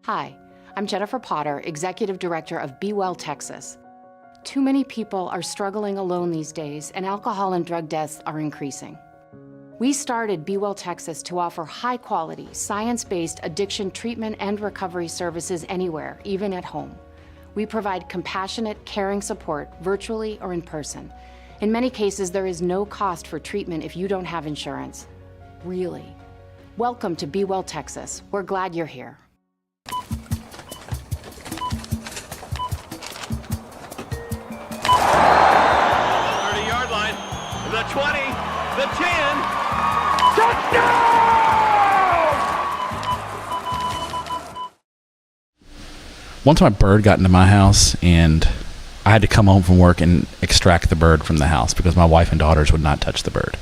Hi, I'm Jennifer Potter, Executive Director of UIL Texas. Too many people are struggling alone these days, and alcohol and drug deaths are increasing. We started UIL Texas to offer high-quality, science-based addiction treatment and recovery services anywhere, even at home. We provide compassionate, caring support virtually or in person. In many cases, there is no cost for treatment if you don't have insurance. Really. Welcome to UIL Texas. We're glad you're here. 30-yard line, the 20, the 10. Touchdown! One time a bird got into my house, and I had to come home from work and extract the bird from the house because my wife and daughters would not touch the bird.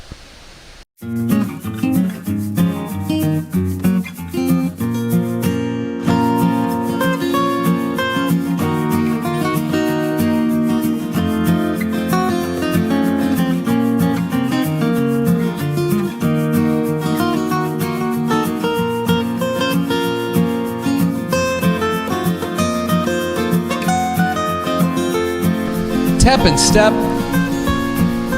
Tep and Stepp,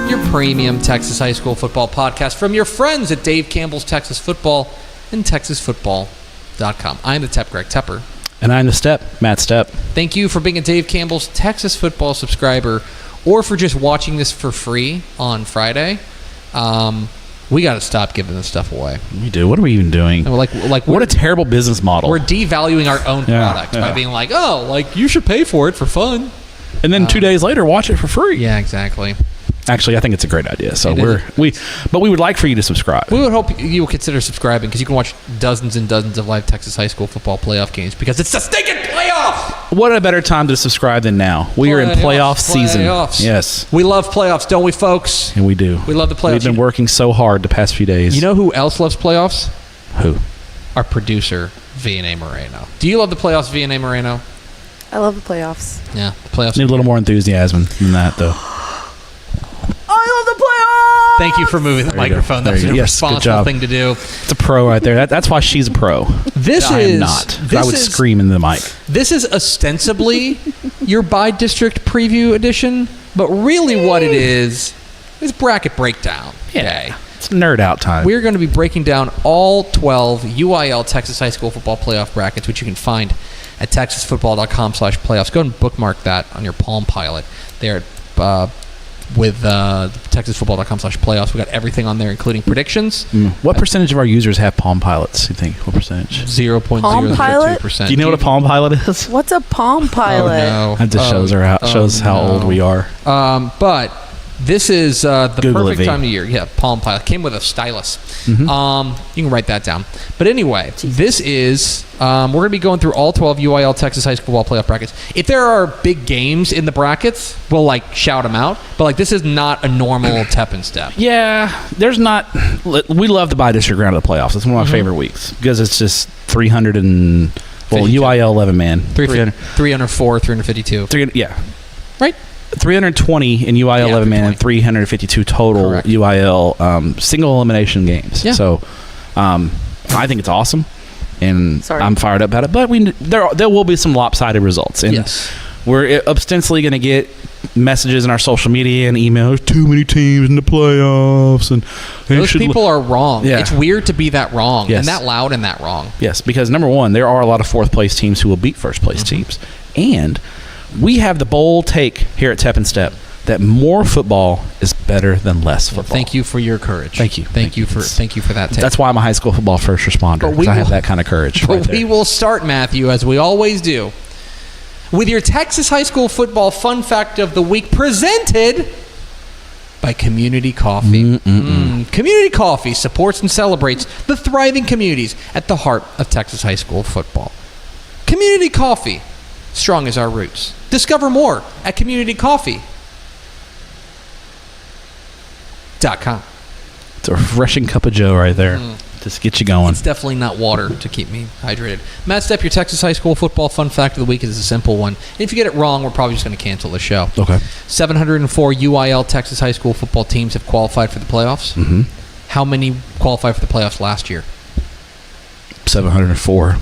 your premium Texas high school football podcast from your friends at Dave Campbell's Texas Football and TexasFootball.com. I'm the Tep Greg Tepper. And I'm the Stepp, Matt Stepp. Thank you for being a Dave Campbell's Texas Football subscriber or for just watching this for free on Friday. We got to stop giving this stuff away. We do. What are we even doing? What a terrible business model. We're devaluing our own product by being like, oh, like you should pay for it for fun. And then 2 days later, watch it for free. Yeah, exactly. Actually, I think it's a great idea. So we would like for you to subscribe. We would hope you would consider subscribing because you can watch dozens and dozens of live Texas high school football playoff games because it's the stinking playoffs. What a better time to subscribe than now? We are in playoff season. Playoffs. Yes. We love playoffs, don't we, folks? And we do. We love the playoffs. We've been working so hard the past few days. You know who else loves playoffs? Who? Our producer, V&A Moreno. Do you love the playoffs, V&A Moreno? I love the playoffs. Yeah, the playoffs. Need a little more enthusiasm than that, though. I love the playoffs! Thank you for moving the microphone. That was a responsible thing to do. It's a pro right there. That's why she's a pro. I am not. I would scream in the mic. This is ostensibly your by-district preview edition, but really what it is bracket breakdown. Yeah. Okay. It's nerd out time. We're going to be breaking down all 12 UIL Texas high school football playoff brackets, which you can find at texasfootball.com/playoffs. Go and bookmark that on your Palm Pilot there with texasfootball.com/playoffs. We got everything on there, including predictions. What percentage of our users have Palm Pilots, you think? What percentage? 0.002%. Do you know what a Palm Pilot is? What's a Palm Pilot? Oh, no. That just shows how old we are. But this is the Google perfect it, time of year. Yeah, Palm Pilot. Came with a stylus. Mm-hmm. You can write that down. But anyway, this is... we're going to be going through all 12 UIL Texas high school football playoff brackets. If there are big games in the brackets, we'll, shout them out. But, this is not a normal Tep and Stepp. Yeah, there's not... We love the by-district round of the playoffs. It's one of my favorite weeks because it's just 300 and... Well, 52. UIL 11, man. 304, 352. Yeah. Right? 320 in UIL 11 man and 352 total. Correct. UIL single elimination games. Yeah. So I think it's awesome, and I'm fired up about it. But there will be some lopsided results, and we're ostensibly going to get messages in our social media and emails. Too many teams in the playoffs, and those people are wrong. Yeah. It's weird to be that wrong and that loud and that wrong. Yes, because number one, there are a lot of fourth place teams who will beat first place teams, and we have the bold take here at Tep and Stepp that more football is better than less football. Thank you for your courage. Thank you. Thank you for that take. That's why I'm a high school football first responder, because I have that kind of courage. But we will start, Matthew, as we always do, with your Texas high school football fun fact of the week, presented by Community Coffee. Community Coffee supports and celebrates the thriving communities at the heart of Texas high school football. Community Coffee. Strong as our roots. Discover more at communitycoffee.com. It's a refreshing cup of joe right there. Just get you going. It's definitely not water to keep me hydrated. Matt Stepp, your Texas high school football fun fact of the week is a simple one. And if you get it wrong, we're probably just going to cancel the show. Okay. 704 UIL Texas high school football teams have qualified for the playoffs. Mm-hmm. How many qualified for the playoffs last year? 704.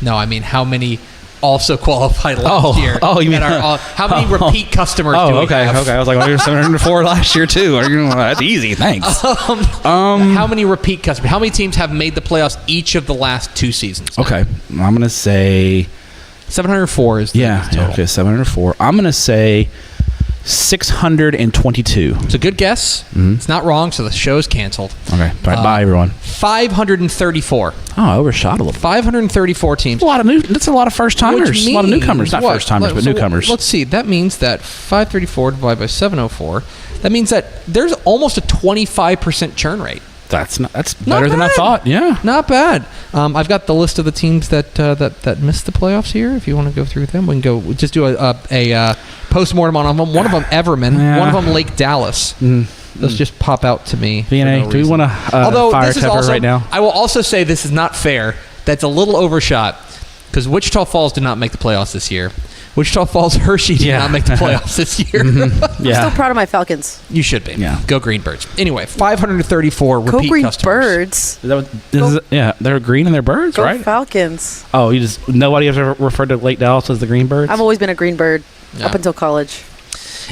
No, I mean how many also qualified last year. Oh, you mean how many repeat customers do we have? Okay. I was like, well, there's 704 last year too. That's easy. Thanks. How many repeat customers? How many teams have made the playoffs each of the last 2 seasons? Okay, I'm gonna say 704 is the total. Okay, 704. I'm gonna say 622. It's a good guess. It's not wrong, so the show's canceled. Okay, bye everyone. 534. Oh, I overshot a little. 534 teams. That's a lot of first timers. A lot of newcomers, not first timers, but newcomers. Let's see. That means that 534 divided by 704. That means that there's almost a 25% churn rate. That's better than I thought. Yeah, not bad. I've got the list of the teams that missed the playoffs here. If you want to go through them, we can go just do a postmortem on them. One of them, Everman. One of them, Lake Dallas. Those just pop out to me. VNA, do we want to fire Tepper right now? I will also say this is not fair. That's a little overshot because Wichita Falls did not make the playoffs this year. Wichita Falls Hershey did not make the playoffs this year. I'm still proud of my Falcons. You should be. Yeah. Go Greenbirds. Anyway, 534 repeat Green customers. Birds. They're green and they're birds, Go right? Falcons. Oh, nobody has ever referred to Lake Dallas as the Greenbirds? I've always been a green bird up until college.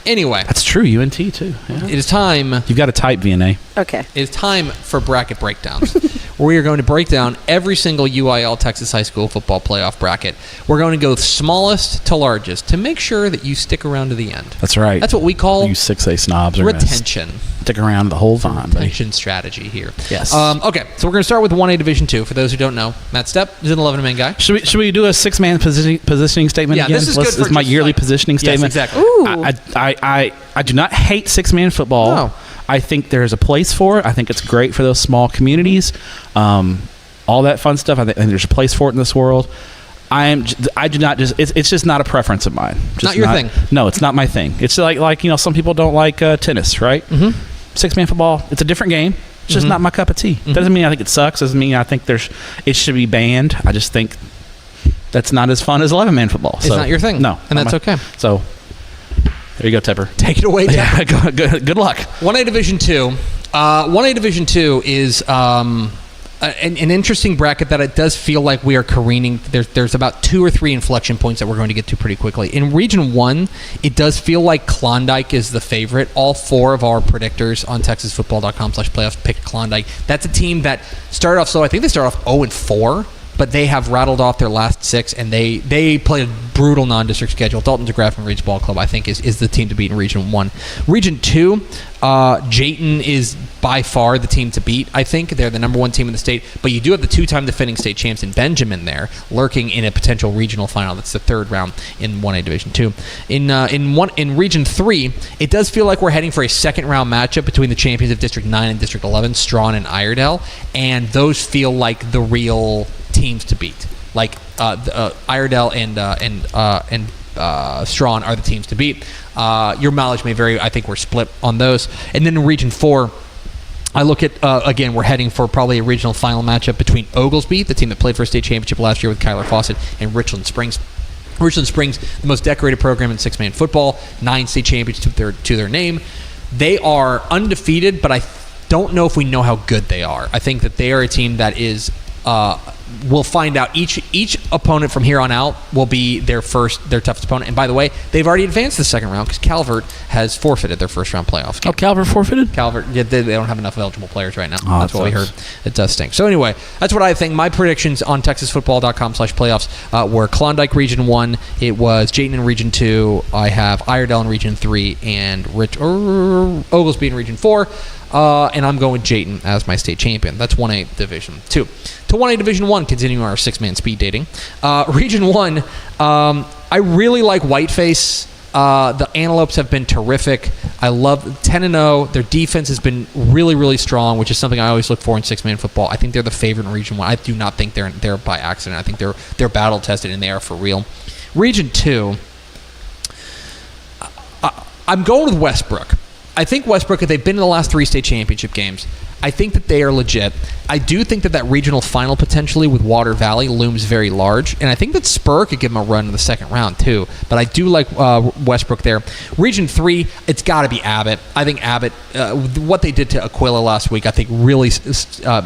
Anyway. That's true. UNT too. Yeah. It is time. You've got to type VNA. Okay. It is time for bracket breakdowns. We are going to break down every single UIL Texas high school football playoff bracket. We're going to go smallest to largest to make sure that you stick around to the end. That's right. That's what we call you 6A snobs are retention. Stick around the whole time. Retention strategy here. Yes. Okay, so we're going to start with 1A Division 2. For those who don't know, Matt Stepp is an 11-man guy. Should we do a 6-man positioning statement again? This is good. This is my yearly positioning statement. Yes, exactly. Ooh. I do not hate 6-man football. No. I think there's a place for it. I think it's great for those small communities. All that fun stuff. I think there's a place for it in this world. I do not just. It's just not a preference of mine. Just not your thing. No, it's not my thing. It's like some people don't like tennis, right? 6-man football. It's a different game. It's just not my cup of tea. Doesn't mean I think it sucks. Doesn't mean I think it should be banned. I just think that's not as fun as 11-man football. It's not your thing. No, and that's okay. So there you go, Tepper. Take it away, Tepper. Yeah, good luck. 1A Division 2. 1A Division 2 is an interesting bracket that it does feel like we are careening. There's about 2 or 3 inflection points that we're going to get to pretty quickly. In Region 1, it does feel like Klondike is the favorite. All 4 of our predictors on TexasFootball.com/playoffs picked Klondike. That's a team that started off slow. I think they started off 0-4. But they have rattled off their last 6, and they play a brutal non-district schedule. Dalton DeGraff and Reach Ball Club, I think, is the team to beat in Region 1. Region 2, Jayton is by far the team to beat, I think. They're the number 1 team in the state. But you do have the 2-time defending state champs in Benjamin there, lurking in a potential regional final. That's the 3rd round in 1A Division 2. In Region 3, it does feel like we're heading for a second-round matchup between the champions of District 9 and District 11, Strawn and Iredell. And those feel like the real teams to beat. Like Iredell and Strawn are the teams to beat. Your mileage may vary. I think we're split on those. And then in Region 4, I look at, again, we're heading for probably a regional final matchup between Oglesby, the team that played for a state championship last year with Kyler Fawcett, and Richland Springs. Richland Springs, the most decorated program in 6-man football, 9 state championships to their name. They are undefeated, but I don't know if we know how good they are. I think that they are a team that is we'll find out. Each opponent from here on out will be their toughest opponent. And by the way, they've already advanced to the second round because Calvert has forfeited their first round playoff game. Oh, Calvert forfeited? Calvert, yeah, they don't have enough eligible players right now. Oh, that's what we heard. It does stink. So anyway, that's what I think. My predictions on TexasFootball.com/playoffs were Klondike Region 1. It was Jayton in Region 2. I have Iredell in Region 3 and Oglesby in Region 4. And I'm going with Jayton as my state champion. That's 1A Division 2. To 1A Division 1, continuing our 6-man speed dating. Region 1, I really like Whiteface. The Antelopes have been terrific. I love 10-0. Their defense has been really, really strong, which is something I always look for in 6-man football. I think they're the favorite in Region 1. I do not think they're by accident. I think they're battle-tested, and they are for real. Region 2, I'm going with Westbrook. I think Westbrook, if they've been in the last 3 state championship games, I think that they are legit. I do think that regional final potentially with Water Valley looms very large, and I think that Spur could give them a run in the second round too. But I do like Westbrook there. Region 3, it's got to be Abbott. I think Abbott, what they did to Aquila last week, I think really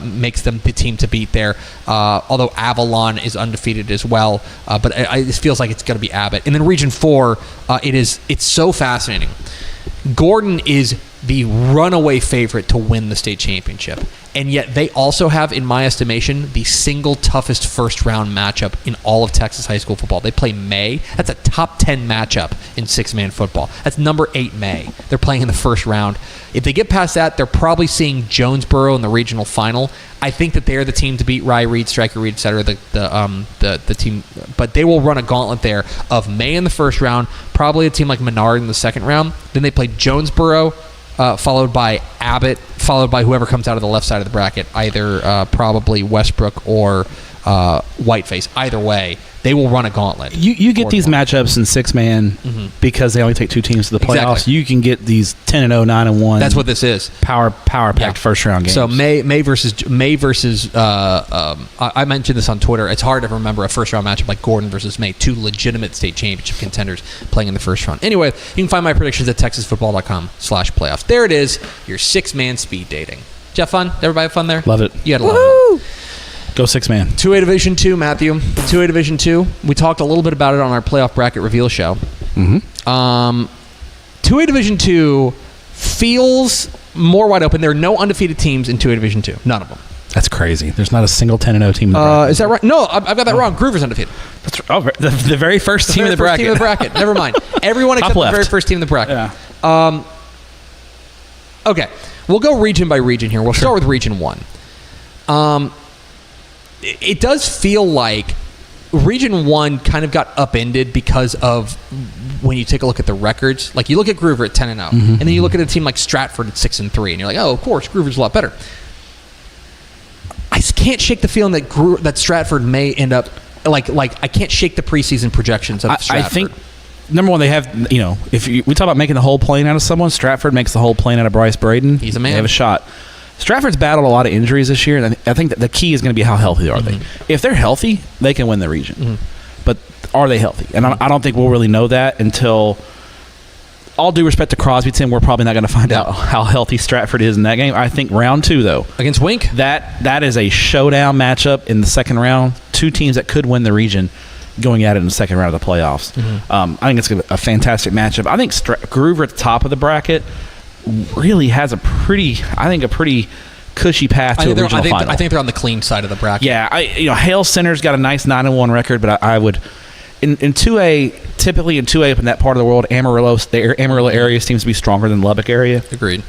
makes them the team to beat there. Although Avalon is undefeated as well, but it feels like it's going to be Abbott. And then Region 4, it's so fascinating. Gordon is the runaway favorite to win the state championship. And yet they also have, in my estimation, the single toughest first-round matchup in all of Texas high school football. They play May. That's a top 10 matchup in six-man football. That's number 8 May. They're playing in the first round. If they get past that, they're probably seeing Jonesboro in the regional final. I think that they're the team to beat. Rye Reed, Stryker Reed, et cetera, the team. But they will run a gauntlet there of May in the first round, probably a team like Menard in the second round. Then they play Jonesboro, followed by Abbott, followed by whoever comes out of the left side of the bracket, either probably Westbrook or Whiteface. Either way, they will run a gauntlet. You get these matchups in six-man because they only take 2 teams to the playoffs. Exactly. You can get these 10-0, 9-1. That's what this is. Power-packed first-round games. So May versus I mentioned this on Twitter. It's hard to remember a first-round matchup like Gordon versus May, 2 legitimate state championship contenders playing in the first round. Anyway, you can find my predictions at texasfootball.com/playoffs. There it is, your 6-man speed dating. Did you have fun? Everybody have fun there? Love it. You had a lot of fun. Go 6-man. 2A Division 2, Matthew. 2A Division 2. We talked a little bit about it on our playoff bracket reveal show. 2A Division 2 feels more wide open. There are no undefeated teams in 2A Division 2. None of them. That's crazy. There's not a single 10-0 team in the bracket. Is that right? No, I've got that wrong. Groover's undefeated. That's the very first team in the bracket. Team in the bracket. Never mind. Everyone except the very first team in the bracket. Yeah. Okay. We'll go region by region here. We'll start with Region 1. It does feel like Region 1 kind of got upended because of when you take a look at the records. Like, you look at Groover at 10-0, and then you look at a team like Stratford at 6-3, and you're like, oh, of course, Groover's a lot better. I can't shake the feeling that Stratford may end up like I can't shake the preseason projections of Stratford. I think number one, they have, if we talk about making the whole plane out of someone, Stratford makes the whole plane out of Bryce Braden. He's a man. They have a shot. Stratford's battled a lot of injuries this year, and I think that the key is going to be how healthy are they. If they're healthy, they can win the region. But are they healthy? And I don't think we'll really know that until, all due respect to Crosbyton, we're probably not going to find out how healthy Stratford is in that game. I think round 2, though. Against Wink? That is a showdown matchup in the second round. 2 teams that could win the region going at it in the second round of the playoffs. I think it's a fantastic matchup. I think Groover at the top of the bracket really has a pretty cushy path to a regional final. I think they're on the clean side of the bracket. Yeah, Hale Center's got a nice 9-1 record, but I would in 2A, typically in 2A up in that part of the world, Amarillo area seems to be stronger than Lubbock area. Agreed.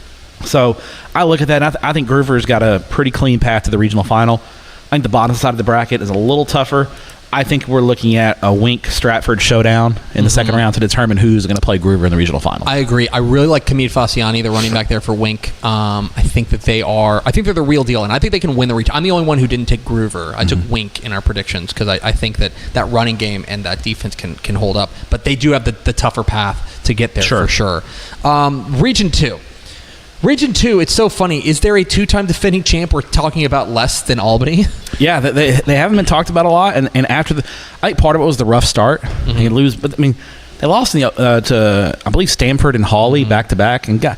So I look at that, and I think Groover's got a pretty clean path to the regional final. I think the bottom side of the bracket is a little tougher. I think we're looking at a Wink-Stratford showdown in the second round to determine who's going to play Groover in the regional final. I agree. I really like Kamid Fasciani, the running back there for Wink. I think that I think they're the real deal, and I think they can win the region. I'm the only one who didn't take Groover. I took Wink in our predictions because I think that running game and that defense can hold up. But they do have the tougher path to get there for sure. Region 2. Region 2, it's so funny. Is there a 2-time defending champ we're talking about less than Albany? Yeah, they haven't been talked about a lot, and after I think part of it was the rough start. They lose, but I mean, they lost to I believe Stanford and Hawley back to back, and got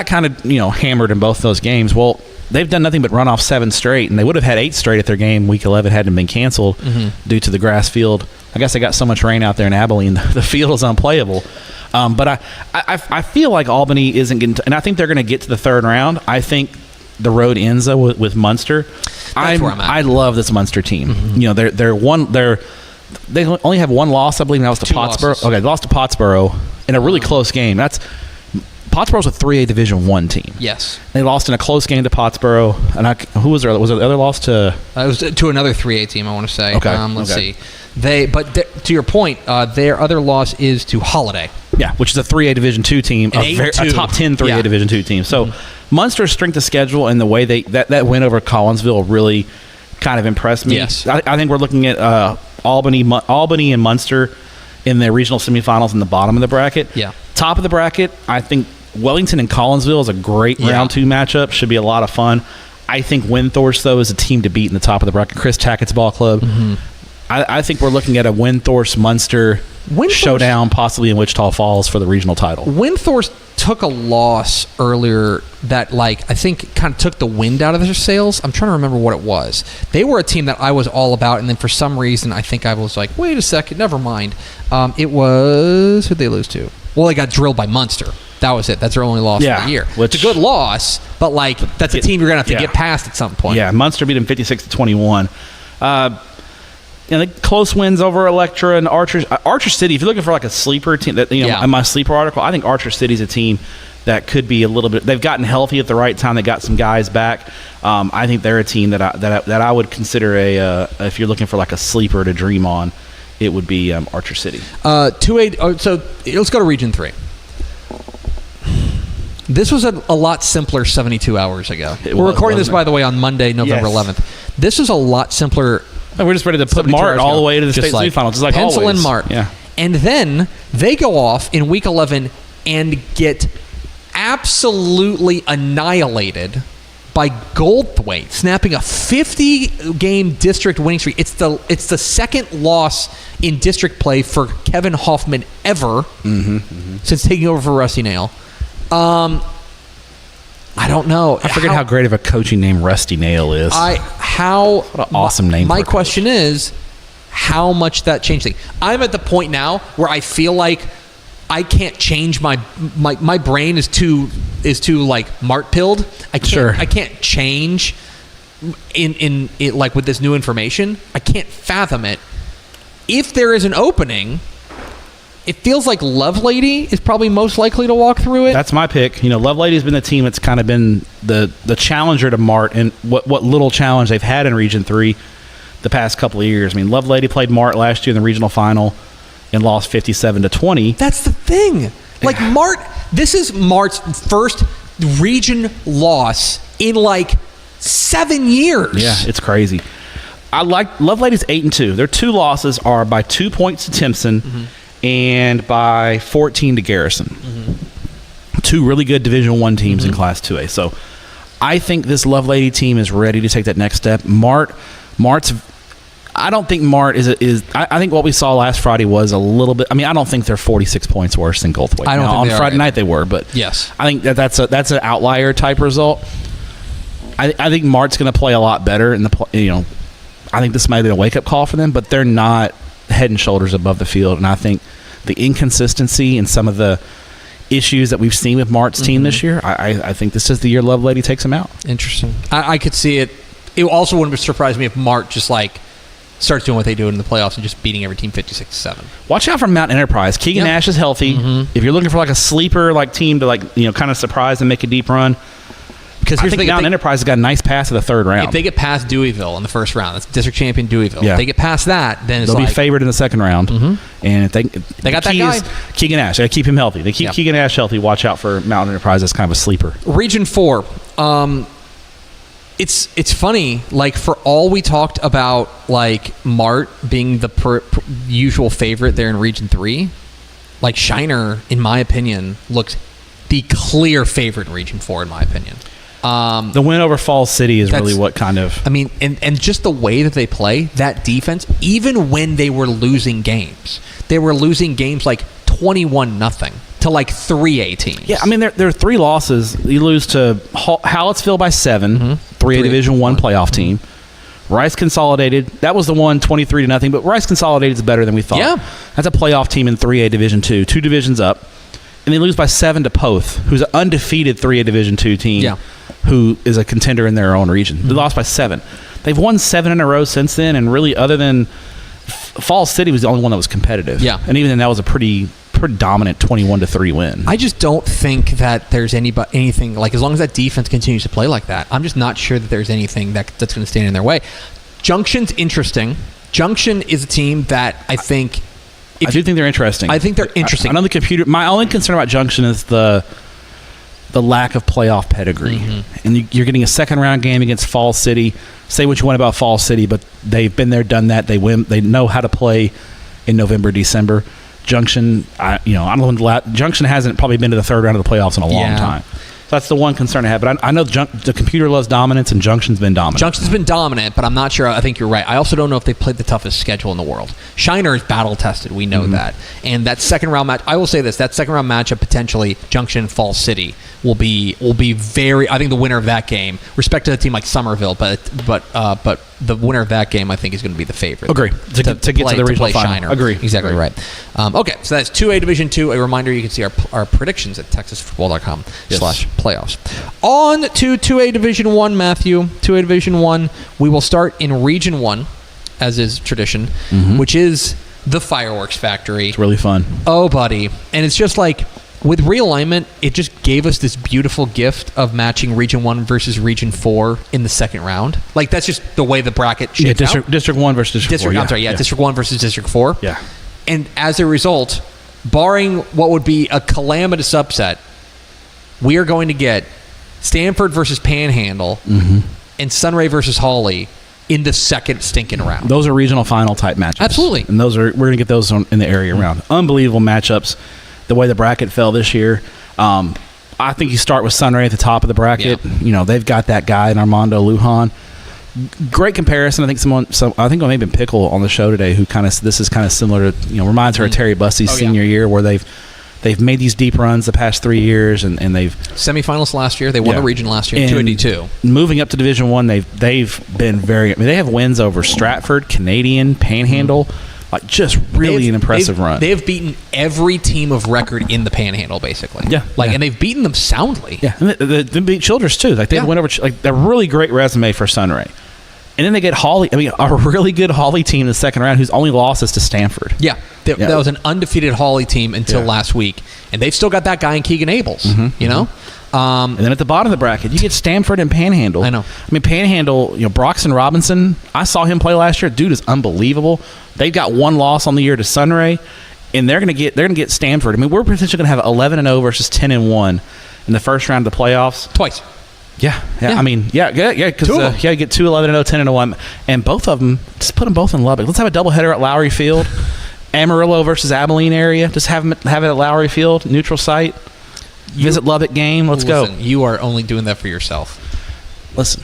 kind of hammered in both those games. Well, they've done nothing but run off 7 straight, and they would have had 8 straight if their game week 11 hadn't been canceled due to the grass field. I guess they got so much rain out there in Abilene, the field is unplayable. But I feel like Albany isn't getting and I think they're going to get to the third round. I think the road ends with Munster. That's where I'm at. I love this Munster team. They only have 1 loss, I believe, and that was to Pottsboro. Losses. Okay, they lost to Pottsboro in a really close game. Pottsboro's a 3A Division 1 team. Yes. They lost in a close game to Pottsboro. And who was there? Was there the other loss to? It was to another 3A team, I want to say. Okay. Let's see. To your point, their other loss is to Holiday. Yeah, which is a 3A Division 2 team, a top 10 3A Division 2 team. So Munster's strength of schedule and the way that win over Collinsville really kind of impressed me. Yes. I think we're looking at Albany and Munster in the regional semifinals in the bottom of the bracket. Yeah. Top of the bracket, I think Wellington and Collinsville is a great round 2 matchup. Should be a lot of fun. I think Windthorst, though, is a team to beat in the top of the bracket. Chris Tackett's ball club. I think we're looking at a Windthorst-Munster showdown, possibly in Wichita Falls for the regional title. Windthorst took a loss earlier that, I think kind of took the wind out of their sails. I'm trying to remember what it was. They were a team that I was all about, and then for some reason, I think I was like, wait a second, never mind. It was... Who'd they lose to? Well, they got drilled by Munster. That was it. That's their only loss of the year. It's a good loss, but that's a team you're going to have to get past at some point. Yeah, Munster beat them 56-21. Close wins over Electra and Archer City. If you're looking for a sleeper team, in my sleeper article, I think Archer City's a team that could be a little bit. They've gotten healthy at the right time. They got some guys back. I think they're a team that I would consider if you're looking for a sleeper to dream on, it would be Archer City. 2A. So let's go to Region 3. This was a lot simpler 72 hours ago. We're recording this, by the way, on Monday, November 11th. This is a lot simpler. We're just ready to put Mart all the way to the state semifinals, just like pencil always. in Mart. Yeah. And then they go off in Week 11 and get absolutely annihilated by Goldthwaite, snapping a 50-game district winning streak. It's the second loss in district play for Kevin Hoffman ever since taking over for Rusty Nail. I don't know. I forget how great of a coaching name Rusty Nail is. What an awesome name. My question is, how much that changed things. I'm at the point now where I feel like I can't change my brain is too Mart pilled. I can't change in with this new information. I can't fathom it. If there is an opening, it feels like Lovelady is probably most likely to walk through it. That's my pick. Lovelady's been the team that's kind of been the challenger to Mart and what little challenge they've had in Region 3 the past couple of years. Lovelady played Mart last year in the regional final and lost 57-20. That's the thing. Mart, this is Mart's first region loss in 7 years. Yeah, it's crazy. I like Lovelady's 8-2. Their 2 losses are by 2 points to Timpson and by 14 to Garrison. 2 really good Division I teams in Class 2A. So I think this Lovelady team is ready to take that next step. Mart's I don't think Mart is I think what we saw last Friday was a little bit. I don't think they're 46 points worse than Goldthwaite. On Friday night they were, but yes, I think that's an outlier type result. I think Mart's going to play a lot better in the I think this might have been a wake up call for them, but they're not head and shoulders above the field, and I think the inconsistency and some of the issues that we've seen with Mart's team this year, I think this is the year Lovelady takes them out. Interesting. I could see it. It also wouldn't surprise me if Mart just starts doing what they do in the playoffs and just beating every team 56-7. Watch out for Mountain Enterprise. Keegan Nash is healthy. If you're looking for a sleeper team to kind of surprise and make a deep run, because I think Mountain Enterprise has got a nice pass to the third round. If they get past Deweyville in the first round, that's district champion Deweyville. Yeah. If they get past that, then they'll be favored in the second round. And if they got that guy, Keegan Nash. They got to keep him healthy. They keep Keegan Nash healthy. Watch out for Mountain Enterprise as kind of a sleeper. Region 4. It's funny, for all we talked about, Mart being the usual favorite there in Region 3, Shiner, in my opinion, looks the clear favorite in Region 4, in my opinion. The win over Falls City is really what kind of... and just the way that they play, that defense, even when they were losing games 21-0 to 3A teams. Yeah, there are 3 losses. You lose to Hallettsville by 7, 3A Division I playoff team. Rice Consolidated, that was the one 23-0, but Rice Consolidated is better than we thought. Yeah. That's a playoff team in 3A Division II, 2 divisions up. And they lose by 7 to Poth, who's an undefeated 3A Division II team, who is a contender in their own region. They lost by 7. They've won 7 in a row since then, and really, other than Falls City was the only one that was competitive. Yeah. And even then, that was a pretty dominant 21-3 win. I just don't think that there's anything, as long as that defense continues to play like that, I'm just not sure that there's anything that's going to stand in their way. Junction's interesting. Junction is a team that I think... I do think they're interesting. I think they're interesting. I know the computer... My only concern about Junction is the lack of playoff pedigree. And you're getting a second-round game against Falls City. Say what you want about Falls City, but they've been there, done that. They win. They know how to play in November, December. Junction, I don't know. Junction hasn't probably been to the third round of the playoffs in a long time. So that's the one concern I have. But I know the computer loves dominance, and Junction's been dominant. Junction's been dominant, but I'm not sure. I think you're right. I also don't know if they played the toughest schedule in the world. Shiner is battle-tested. We know that. And that second-round match, I will say this, that second-round matchup, potentially, Junction Falls City, will be very, I think the winner of that game, respect to a team like Somerville, but the winner of that game, I think, is going to be the favorite. Agree. To get to the regional final. Shiner. Agree. Exactly right. Okay, so that's 2A Division II. A reminder, you can see our predictions at texasfootball.com/playoffs. On to 2A Division I, Matthew. 2A Division I, we will start in Region 1, as is tradition, which is the Fireworks Factory. It's really fun. Oh, buddy. And it's just like, with realignment, it just gave us this beautiful gift of matching Region 1 versus Region 4 in the second round. Like, that's just the way the bracket shapes out. District 1 versus District 4. I'm sorry, District 1 versus District 4. Yeah. And as a result, barring what would be a calamitous upset, we are going to get Stanford versus Panhandle and Sunray versus Hawley in the second stinking round. Those are regional final type matchups. Absolutely. And we're going to get those in the area round. Unbelievable matchups. The way the bracket fell this year. I think you start with Sunray at the top of the bracket. Yeah. They've got that guy in Armando Lujan. Great comparison. I think I think maybe Pickle on the show today who this is kind of similar to, reminds her of Terry Bussey's senior year, where they've made these deep runs the past 3 years, and they've semifinals last year. They won the region last year, 282. Moving up to Division 1, they've been very. They have wins over Stratford, Canadian, Panhandle. Like, just really an impressive run. They've beaten every team of record in the Panhandle, basically. Yeah. And they've beaten them soundly. Yeah. And they beat Childress, too. Like, they went over, a really great resume for Sunray. And then they get Hawley. A really good Hawley team in the second round whose only loss is to Stanford. Yeah. That was an undefeated Hawley team until last week. And they've still got that guy in Keegan Abels, And then at the bottom of the bracket, you get Stanford and Panhandle. I know. Panhandle, Broxton Robinson, I saw him play last year. Dude is unbelievable. They've got one loss on the year to Sunray, and they're going to get Stanford. We're potentially going to have 11-0 versus 10-1 in the first round of the playoffs. Twice. Yeah. Because you get 2 11-0, 10-1, and both of them, just put them both in Lubbock. Let's have a doubleheader at Lowry Field. Amarillo versus Abilene area. Just have it at Lowry Field, neutral site. Visit Lubbock game. Let's go. You are only doing that for yourself. Listen,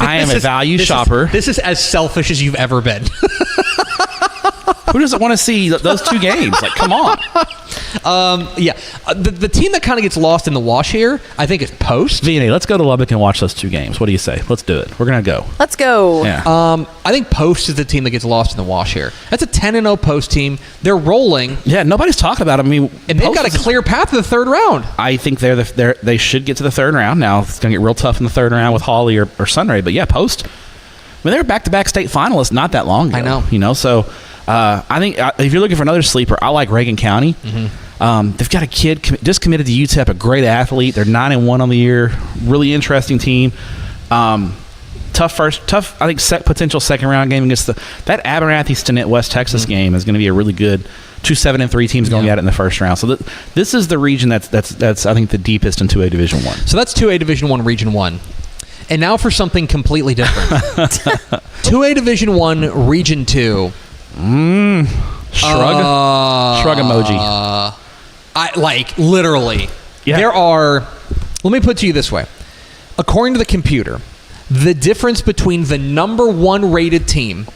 I am a value shopper. This is as selfish as you've ever been. Who doesn't want to see those two games? Like, come on. The team that kind of gets lost in the wash here, I think, is Post. V&A, let's go to Lubbock and watch those two games. What do you say? Let's do it. We're going to go. Let's go. Yeah. I think Post is the team that gets lost in the wash here. That's a 10-0 Post team. They're rolling. Yeah, nobody's talking about them. And they've got a clear path to the third round. I think they should get to the third round. Now, it's going to get real tough in the third round with Hawley or Sunray. But, yeah, Post. They were back-to-back state finalists not that long ago. I know. So I think if you're looking for another sleeper, I like Reagan County. They've got a kid just committed to UTEP, a great athlete. They're 9-1 on the year. Really interesting team. Tough. I think potential second round game against that Abernathy-Stinnett West Texas game is going to be a really good 2-7-3 teams going at it in the first round. So this is the region that's I think the deepest in 2A Division 1. So that's 2A Division 1 Region 1. And now for something completely different. 2A Division 1 Region 2. Shrug emoji. Literally. Yeah. There are, let me put it to you this way. According to the computer, the difference between the number 1 rated team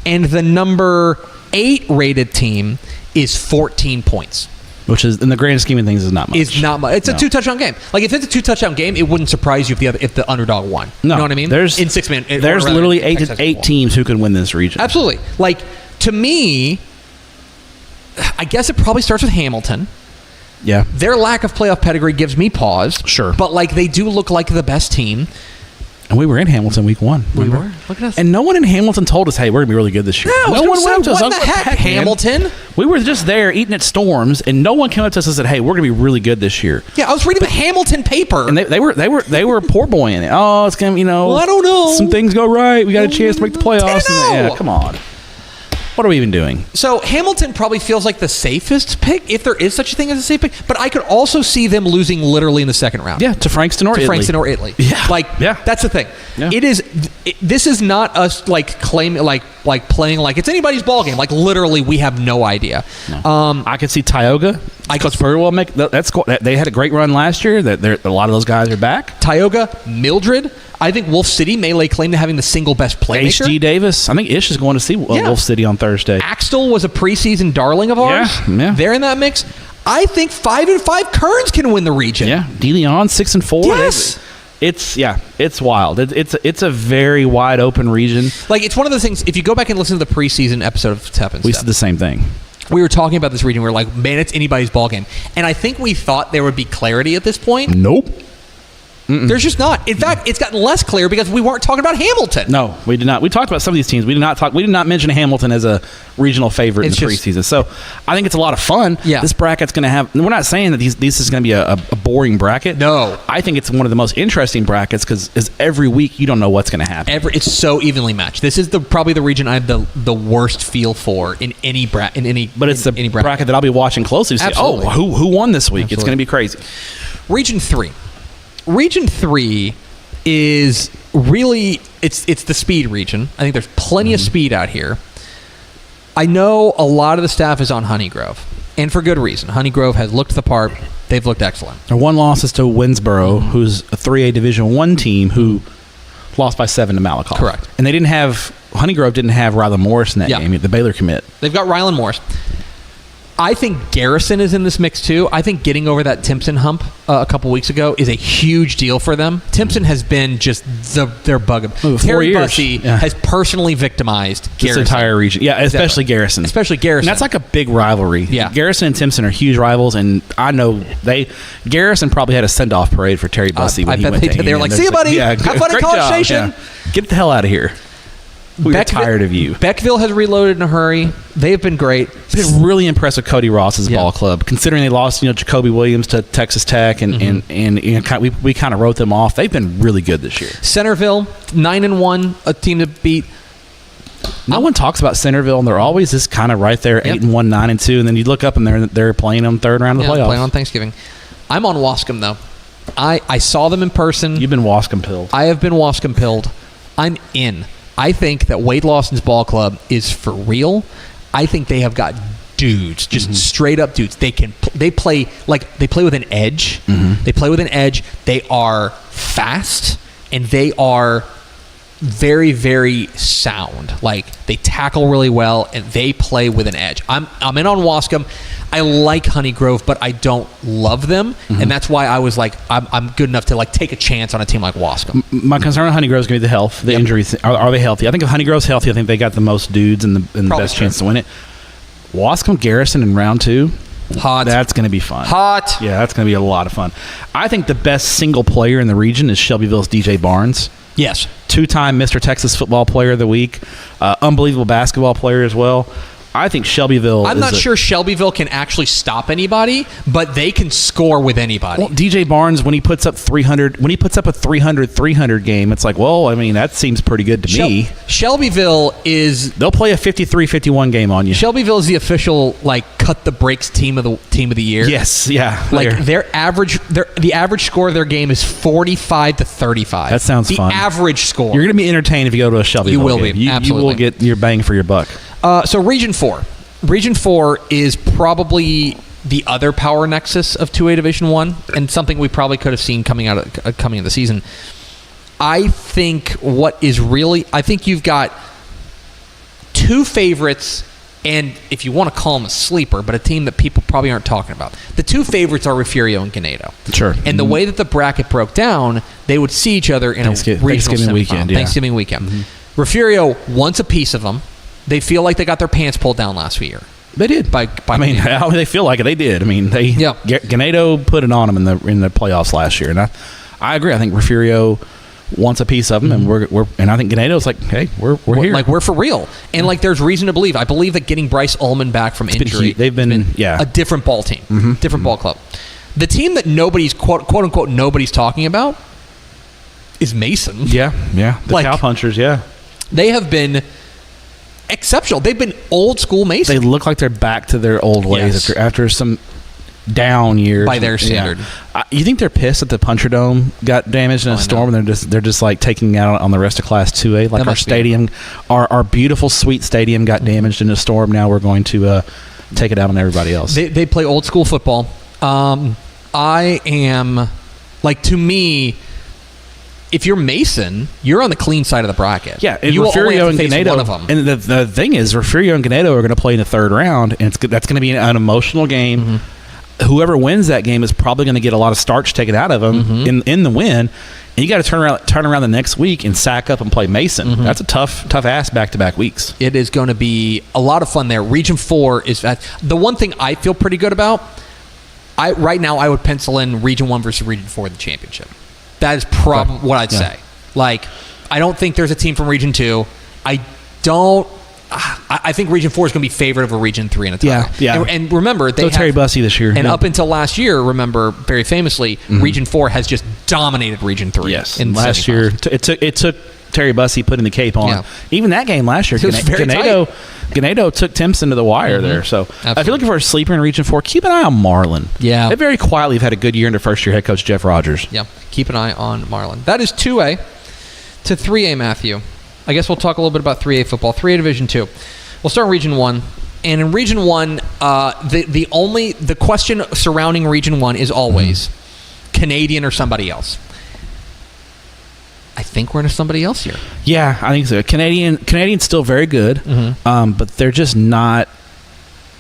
and the number 8 rated team is 14 points. Which is, in the grand scheme of things, is not much. It's not much. It's a 2-touchdown game. Like, if it's a 2-touchdown game, it wouldn't surprise you if the underdog won. No, you know what I mean? There's 6-man. There's literally eight teams who can win this region. Absolutely. Like, to me, I guess it probably starts with Hamilton. Yeah. Their lack of playoff pedigree gives me pause. Sure. But, they do look like the best team. And we were in Hamilton week 1. We were. Look at us. And no one in Hamilton told us, hey, we're going to be really good this year. No one went up to us. What the heck, man? Hamilton? We were just there eating at Storms, and no one came up to us and said, hey, we're going to be really good this year. Yeah, I was reading the Hamilton paper. And they were poor boying it. Oh, it's going to, Well, I don't know. Some things go right. We got a chance to make the playoffs. Yeah, come on. What are we even doing? So Hamilton probably feels like the safest pick, if there is such a thing as a safe pick. But I could also see them losing literally in the second round. Yeah, to Frankston or Italy. Yeah. That's the thing. Yeah. This is not us claiming, like playing like it's anybody's ball game. Like literally, we have no idea. No. I could see Tioga. Coach Burwell make that's cool. They had a great run last year. That a lot of those guys are back. Tioga, Mildred. I think Wolf City may lay claim to having the single best playmaker. H.G. Davis. I think Ish is going to see Wolf City on Thursday. Axtell was a preseason darling of ours. Yeah. They're in that mix. I think 5-5 Kearns can win the region. Yeah, De Leon 6-4. Yes. It's wild. It's a very wide open region. Like it's one of those things. If you go back and listen to the preseason episode of Tep and Stepp, we said the same thing. We were talking about this region. We were like, man, it's anybody's ball game. And I think we thought there would be clarity at this point. Nope. There's just not. In fact, it's gotten less clear because we weren't talking about Hamilton. No, we did not. We talked about some of these teams. We did not mention Hamilton as a regional favorite in the preseason. So I think it's a lot of fun. Yeah. This bracket's going to have. We're not saying that this is going to be a boring bracket. No. I think it's one of the most interesting brackets because every week you don't know what's going to happen. It's so evenly matched. This is probably the region I have the worst feel for in any bracket. But it's the bracket that I'll be watching closely to see. Absolutely. Oh, who won this week? Absolutely. It's going to be crazy. Region 3. Region 3 is really it's the speed region. I think there's plenty of speed out here. I know a lot of the staff is on Honeygrove, and for good reason. Honeygrove has looked the part. They've looked excellent. Their one loss is to Winsboro, who's a 3A Division I team who lost by 7 to Malakoff. Correct. And Honeygrove didn't have Rylan Morris in that game, the Baylor commit. They've got Rylan Morris. I think Garrison is in this mix too. I think getting over that Timpson hump a couple weeks ago is a huge deal for them. Timpson has been just their bug. Terry Bussey has personally victimized Garrison. This entire region. Yeah, especially Garrison. Especially Garrison. And that's like a big rivalry. Yeah. Garrison and Timpson are huge rivals, and I know Garrison probably had a send-off parade for Terry Bussey when he went to A&M. They were like, see you, buddy. Have fun at College Station. Yeah. Get the hell out of here. We're tired of you. Beckville has reloaded in a hurry. They have been great. Been really impressed with Cody Ross's ball club, considering they lost, Jacoby Williams to Texas Tech, and we kind of wrote them off. They've been really good this year. Centerville 9-1, a team to beat. No one talks about Centerville, and they're always just kind of right there, 8-1, 9-2, and then you look up and they're playing them third round of the playoffs. Playing on Thanksgiving. I'm on Wascom though. I saw them in person. You've been Wascom-pilled. I have been Wascom-pilled. I'm in. I think that Wade Lawson's ball club is for real. I think they have got dudes, just straight up dudes. They play with an edge. They play with an edge. They are fast and they are very, very sound. Like they tackle really well and they play with an edge. I'm in on Wascom. I like Honeygrove, but I don't love them, and that's why I was like, I'm good enough to like take a chance on a team like Wascom. My concern on Honeygrove is going to be the health, the injuries. Are they healthy? I think if Honeygrove's healthy, I think they got the most dudes and the best chance to win it. Wascom Garrison in round 2. Hot. That's going to be fun. Hot. Yeah, that's going to be a lot of fun. I think the best single player in the region is Shelbyville's DJ Barnes. Yes. 2-time Mr. Texas Football Player of the Week. Unbelievable basketball player as well. I think Shelbyville. I'm not sure Shelbyville can actually stop anybody, but they can score with anybody. Well, DJ Barnes, when he puts up 300, when he puts up a 300 game, it's like, well, I mean, that seems pretty good to me. Shelbyville is. They'll play a 53-51 game on you. Shelbyville is the official like cut the brakes team of the year. Yes, yeah. Like the average score of their game is 45-35. That sounds fun. The average score. You're going to be entertained if you go to a Shelbyville You will game. be. Absolutely. You will get your bang for your buck. So Region 4. Region 4 is probably the other power nexus of 2A Division 1 and something we probably could have seen coming in the season. I think you've got two favorites, and if you want to call them a sleeper, but a team that people probably aren't talking about. The two favorites are Refugio and Ganado. Sure. And the way that the bracket broke down, they would see each other in a regional weekend. Yeah. Thanksgiving weekend. Refugio wants a piece of them. They feel like they got their pants pulled down last year. They did. How they feel like it, they did. I mean, Ganado put it on them in the playoffs last year, and I agree. I think Refugio wants a piece of them, and I think Ganado's like, hey, we're here. Like we're for real, and like there's reason to believe. I believe that getting Bryce Ullman back from injury, they've been a different ball team, different ball club. The team that nobody's quote unquote nobody's talking about is Mason. Yeah. The Cowpunchers. Yeah, they have been exceptional. They've been old school Mason. They look like they're back to their old ways after some down years by their standard. Yeah. You think they're pissed that the Puncher Dome got damaged in a storm, and they're just like taking out on the rest of Class 2A? Like our stadium, our beautiful, sweet stadium got damaged in a storm. Now we're going to take it out on everybody else. They play old school football. I am, like, to me, if you're Mason, you're on the clean side of the bracket. Yeah, and you will only have to face Ganado, one of them. And the thing is, Refugio and Ganado are going to play in the third round, and that's going to be an emotional game. Mm-hmm. Whoever wins that game is probably going to get a lot of starch taken out of them in the win. And you got to turn around the next week and sack up and play Mason. Mm-hmm. That's a tough ass back-to-back weeks. It is going to be a lot of fun there. Region 4 is the one thing I feel pretty good about. Right now, I would pencil in Region 1 versus Region 4 in the championship. That is probably what I'd say. Like, I don't think there's a team from Region 2. I think Region 4 is going to be favored over Region 3 in a title. Yeah. And remember, they have Terry Bussey this year. And up until last year, remember, very famously, Region 4 has just dominated Region 3. Yes. In last year, it took Terry Bussey putting the cape on. Yeah. Even that game last year, Ganado took Timpson to the wire there. So if you're looking for a sleeper in Region 4, keep an eye on Marlin. Yeah. They very quietly have had a good year under first-year head coach Jeff Rogers. Yeah. Keep an eye on Marlin. That is 2A to 3A, Matthew. I guess we'll talk a little bit about 3A football. 3A Division 2. We'll start in Region 1. And in Region 1, the question surrounding Region 1 is always Canadian or somebody else. I think we're into somebody else here. Yeah, I think so. Canadian's still very good, but they're just not.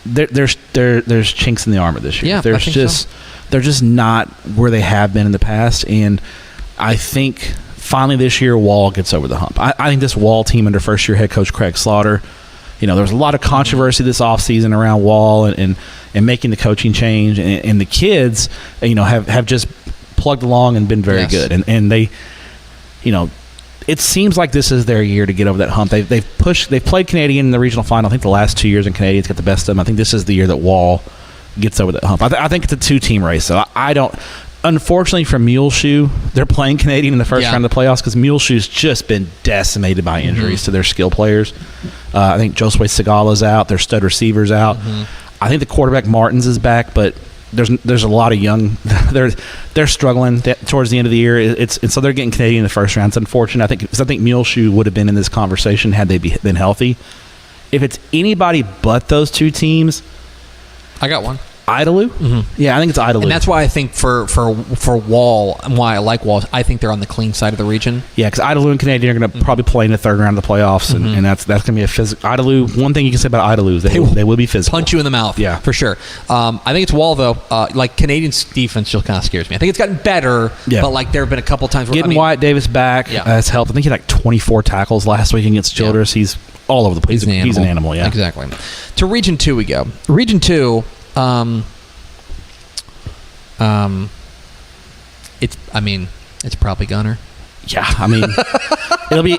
There's chinks in the armor this year. Yeah, they're just not where they have been in the past, and I think finally this year Wall gets over the hump. I think this Wall team under first-year head coach Craig Slaughter. There was a lot of controversy this offseason around Wall and making the coaching change, and the kids, have just plugged along and been very good, and they. It seems like this is their year to get over that hump. They've played Canadian in the regional final. I think the last 2 years, and Canadians got the best of them. I think this is the year that Wall gets over that hump. I think it's a two-team race. So I don't. Unfortunately for Muleshoe, they're playing Canadian in the first round of the playoffs because Muleshoe's just been decimated by injuries to their skill players. I think Josue Segala's out. Their stud receiver's out. I think the quarterback Martins is back, but there's a lot of young. They're struggling towards the end of the year. And so they're getting Canadian in the first round. It's unfortunate. I think Muleshoe would have been in this conversation had they been healthy. If it's anybody but those two teams, I got one. Idalou? Yeah, I think it's Idalou. And that's why I think for Wall, and why I like Wall, I think they're on the clean side of the region. Yeah, because Idalou and Canadian are going to probably play in the third round of the playoffs, and that's going to be a physical. Idalou, one thing you can say about Idalou is they will be physical. Punch you in the mouth, for sure. I think it's Wall, though. Like, Canadian's defense still kind of scares me. I think it's gotten better, but like there have been a couple times where getting Wyatt Davis back has helped. I think he had like 24 tackles last week against Childress. He's all over the place. He's an animal, Exactly. To Region 2 we go. Region 2, it's probably Gunner. Yeah, I mean,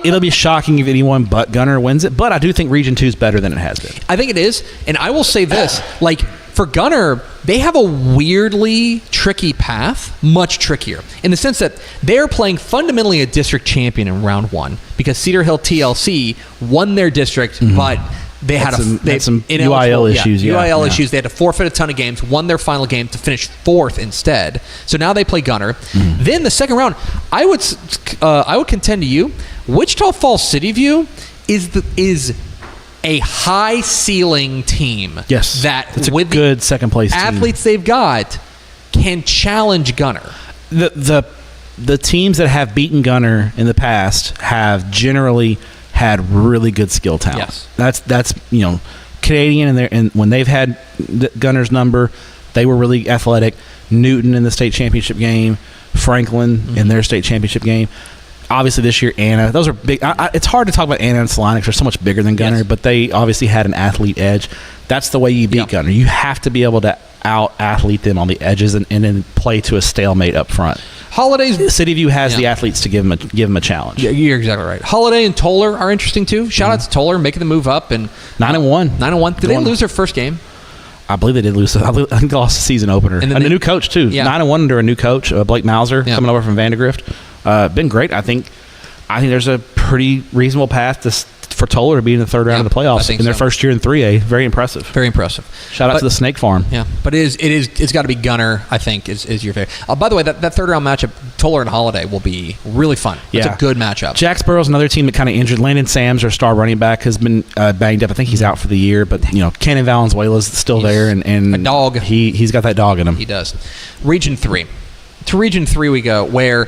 it'll be shocking if anyone but Gunner wins it. But I do think Region 2 is better than it has been. I think it is, and I will say this: like for Gunner, they have a weirdly tricky path, much trickier in the sense that they're playing fundamentally a district champion in round 1 because Cedar Hill TLC won their district, but they had some UIL issues. UIL issues. They had to forfeit a ton of games, won their final game to finish 4th instead. So now they play Gunner. Then the second round, I would contend to you, Wichita Falls City View is a high ceiling team. Yes, that with a good second place athletes they've got can challenge Gunner. The teams that have beaten Gunner in the past have generally had really good skill talent. Yes. That's Canadian and when they've had Gunner's number, they were really athletic. Newton in the state championship game, Franklin in their state championship game. Obviously this year Anna. Those are big. It's hard to talk about Anna and Salina because they're so much bigger than Gunner, but they obviously had an athlete edge. That's the way you beat Gunner. You have to be able to out-athlete them on the edges and then play to a stalemate up front. City View has the athletes to give them a challenge. Yeah, you're exactly right. Holiday and Toller are interesting too. Shout out to Toller making the move up and 9-1. 9-1. Did they lose their first game? I believe they did lose. I think they lost the season opener. And a new coach too. 9-1 under a new coach, Blake Mauser, coming over from Vandegrift. Been great. I think there's a pretty reasonable path for Toller to be in the third round of the playoffs in their first year in 3A. Very impressive. Very impressive. Shout out to the Snake Farm. Yeah, but it's got to be Gunner, I think, is your favorite. By the way, that third round matchup, Toller and Holiday, will be really fun. It's a good matchup. Jacksboro's another team that kind of injured. Landon Sams, their star running back, has been banged up. I think he's out for the year, but Cannon Valenzuela's still there, and a dog. He's got that dog in him. He does. Region 3. To Region 3 we go, where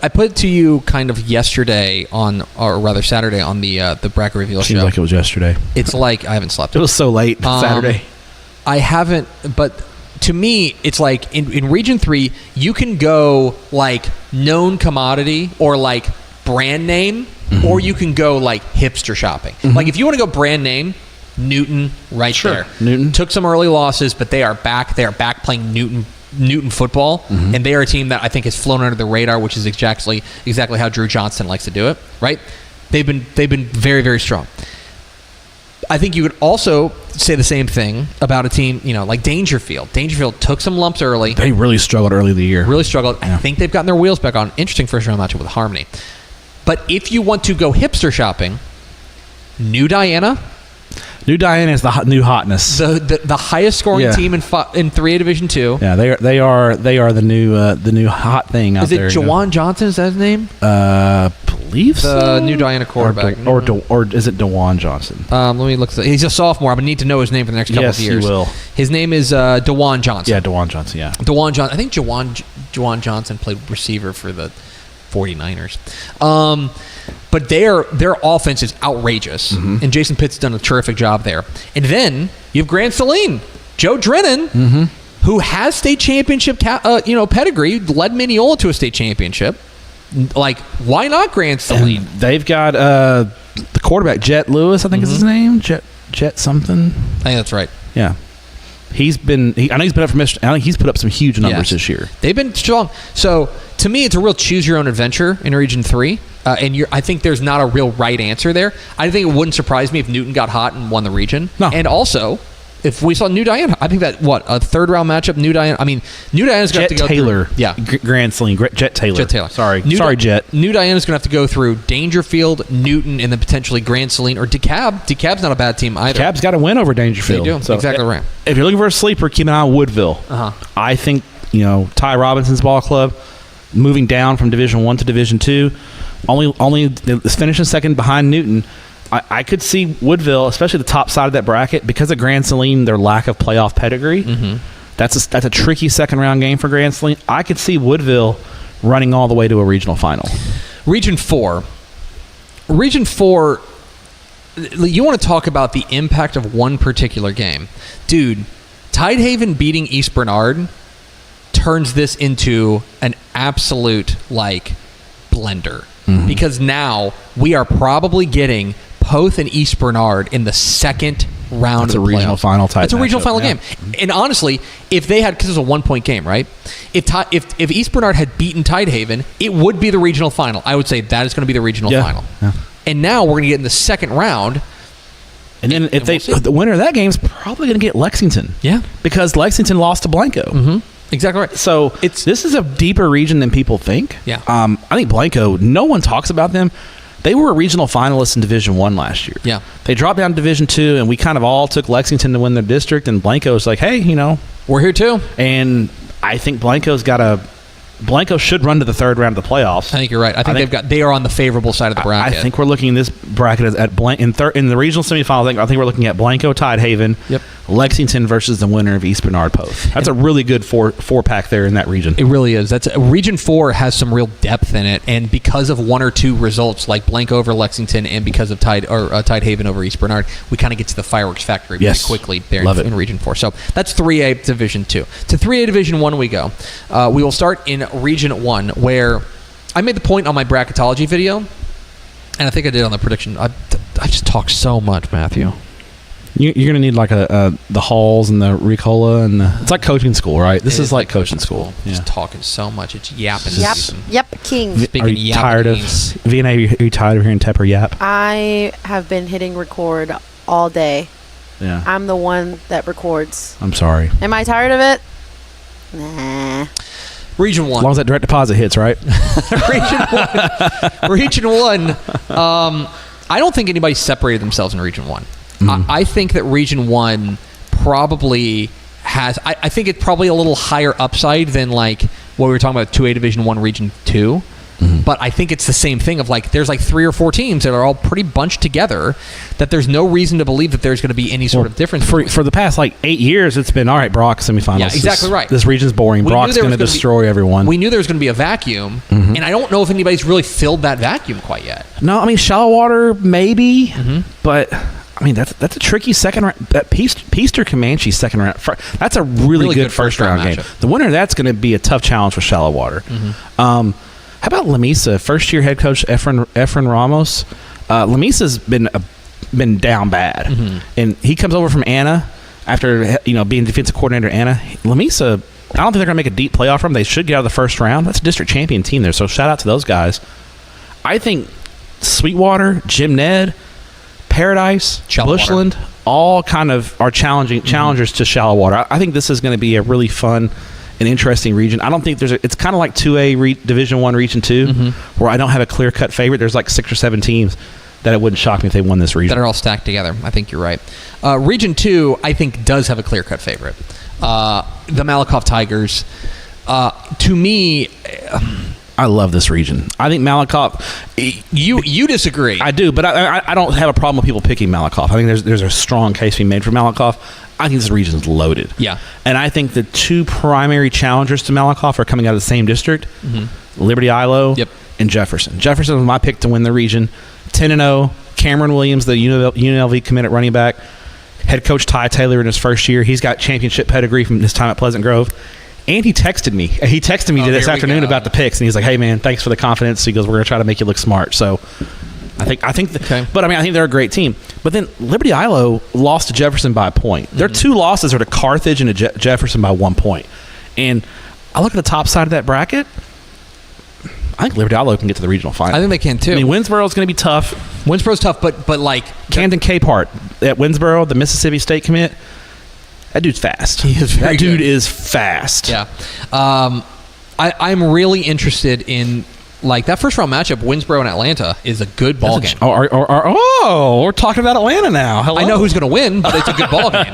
I put it to you kind of yesterday or rather Saturday on the bracket reveal show. Seems like it was yesterday. It's like I haven't slept. It was so late Saturday. I haven't, but to me, it's like in Region 3, you can go like known commodity or like brand name, or you can go like hipster shopping. Like if you want to go brand name, Newton there. Newton took some early losses, but they are back. They are back playing Newton football, and they are a team that I think has flown under the radar, which is exactly how Drew Johnston likes to do it. Right? They've been very, very strong. I think you could also say the same thing about a team, like Dangerfield. Dangerfield took some lumps early. They really struggled early in the year. Really struggled. Yeah. I think they've gotten their wheels back on. Interesting first round matchup with Harmony. But if you want to go hipster shopping, New Diana. New Diana is the new hotness. The highest scoring team in 3A Division 2. Yeah, they are the new hot thing out there. Is it Jawan Johnson? Is that his name? Believe so. The New Diana quarterback. Or is it DeJuan Johnson? Let me look. He's a sophomore. I'm gonna need to know his name for the next couple of years. Yes, he will. His name is DeJuan Johnson. Yeah, DeJuan Johnson. Yeah, DeJuan Johnson. I think Jawan Johnson played receiver for the 49ers. But their offense is outrageous, and Jason Pitt's done a terrific job there. And then you have Grand Saline, Joe Drennan, who has state championship pedigree, led Mineola to a state championship. Like, why not Grand Saline? And they've got the quarterback, Jet Lewis, I think is his name. Jet something. I think that's right. Yeah. I know he's been up for Michigan. I think he's put up some huge numbers this year. They've been strong. So, to me, it's a real choose-your-own-adventure in Region 3. I think there's not a real right answer there. I think it wouldn't surprise me if Newton got hot and won the region. No. And also, if we saw New Diana, I think that, a third-round matchup, New Diana. I mean, New Diana's going to have to go Taylor. through. Yeah. Grand Saline. Jet Taylor. Sorry, Jet. New Diana's going to have to go through Dangerfield, Newton, and then potentially Grand Saline or DeKalb. DeKalb's not a bad team either. DeKalb's got to win over Dangerfield. They do. So exactly right. If you're looking for a sleeper, keep an eye on Woodville. I think, Ty Robinson's ball club, moving down from Division 1 to Division 2, only finishing second behind Newton. I could see Woodville, especially the top side of that bracket, because of Grand Saline, their lack of playoff pedigree. That's a tricky second round game for Grand Saline. I could see Woodville running all the way to a regional final. Region 4. You want to talk about the impact of one particular game. Dude, Tidehaven beating East Bernard turns this into an absolute, blender. Because now we are probably getting Poth and East Bernard in the second round of the regional final type. It's a regional final game. And honestly, if they had, because it was a 1-point game, right? If East Bernard had beaten Tidehaven, it would be the regional final. I would say that is going to be the regional final. Yeah. And now we're going to get in the second round. And then the winner of that game is probably going to get Lexington. Yeah. Because Lexington lost to Blanco. Exactly right. So this is a deeper region than people think. Yeah. I think Blanco, no one talks about them. They were a regional finalist in Division 1 last year. Yeah. They dropped down to Division 2, and we kind of all took Lexington to win their district, and Blanco's like, hey, we're here too. And I think Blanco should run to the third round of the playoffs. I think you're right. I think they are on the favorable side of the bracket. I think we're looking in this bracket in the regional semifinals. I think we're looking at Blanco, Tidehaven, Lexington versus the winner of East Bernard Poth. That's a really good four pack there in that region. It really is. Region 4 has some real depth in it, and because of one or two results like Blanco over Lexington and because of Tidehaven over East Bernard, we kind of get to the fireworks factory very quickly there in Region 4. So that's 3A Division 2. To 3A Division 1 we go. We will start in Region 1, where I made the point on my bracketology video, and I think I did on the prediction. I just talk so much, Matthew. You're going to need the halls and the Ricola and it's like coaching school, right? This is like coaching school. Yeah. Just talking so much. It's yapping. Yep, king. Are you tired of VNA? Are you tired of hearing Tepper yap? I have been hitting record all day. Yeah. I'm the one that records. I'm sorry. Am I tired of it? Nah. Region 1. As long as that direct deposit hits, right? Region 1. I don't think anybody separated themselves in Region 1. I think that Region 1 probably has... I think it's probably a little higher upside than like what we were talking about 2A Division 1 Region 2. But I think it's the same thing of like there's like 3 or 4 teams that are all pretty bunched together that there's no reason to believe that there's going to be any sort of difference. For the past like 8 years, it's been all right. Brock semifinals. Yeah, exactly right. This region's boring. Brock's going to destroy everyone. We knew there was going to be a vacuum, and I don't know if anybody's really filled that vacuum quite yet. No, I mean shallow water maybe, but I mean that's a tricky second round. That Peaster Comanche second round. That's a really good first round game. The winner of that's going to be a tough challenge for shallow water. How about Lamesa? First year head coach Efren Ramos. Lamesa's been down bad, and he comes over from Anna after being defensive coordinator at Anna. Lamesa, I don't think they're going to make a deep playoff run. They should get out of the first round. That's a district champion team there, so shout out to those guys. I think Sweetwater, Jim Ned, Paradise, Bushland, all kind of are challengers to shallow water. I think this is going to be a really fun an interesting region. I don't think it's kind of like 2A Division 1 Region 2 where I don't have a clear-cut favorite. There's like 6 or 7 teams that it wouldn't shock me if they won this region. That are all stacked together. I think you're right. Region 2, I think, does have a clear-cut favorite. The Malakoff Tigers. To me... I love this region. I think Malakoff... You disagree. I do, but I don't have a problem with people picking Malakoff. I think there's a strong case being made for Malakoff. I think this region is loaded. Yeah. And I think the 2 primary challengers to Malakoff are coming out of the same district, Liberty Ilo and Jefferson. Jefferson was my pick to win the region. 10-0. Cameron Williams, the UNLV commit at running back. Head coach Ty Taylor in his first year. He's got championship pedigree from his time at Pleasant Grove. And he texted me. This afternoon about the picks, and he's like, "Hey man, thanks for the confidence." He goes, "We're gonna try to make you look smart." So, I think, but I mean, I think they're a great team. But then Liberty Ilo lost to Jefferson by a point. Their 2 losses are to Carthage and to Jefferson by 1 point. And I look at the top side of that bracket. I think Liberty Ilo can get to the regional final. I think they can too. I mean, Winsboro's going to be tough. Winsboro's tough, but like Camden Capehart at Winsboro, the Mississippi State commit. That dude's fast. He is very good. Dude is fast. Yeah. I'm really interested in, like, that first round matchup, Winsboro and Atlanta, is a good ball game. We're talking about Atlanta now. Hello. I know who's going to win, but it's a good ball game.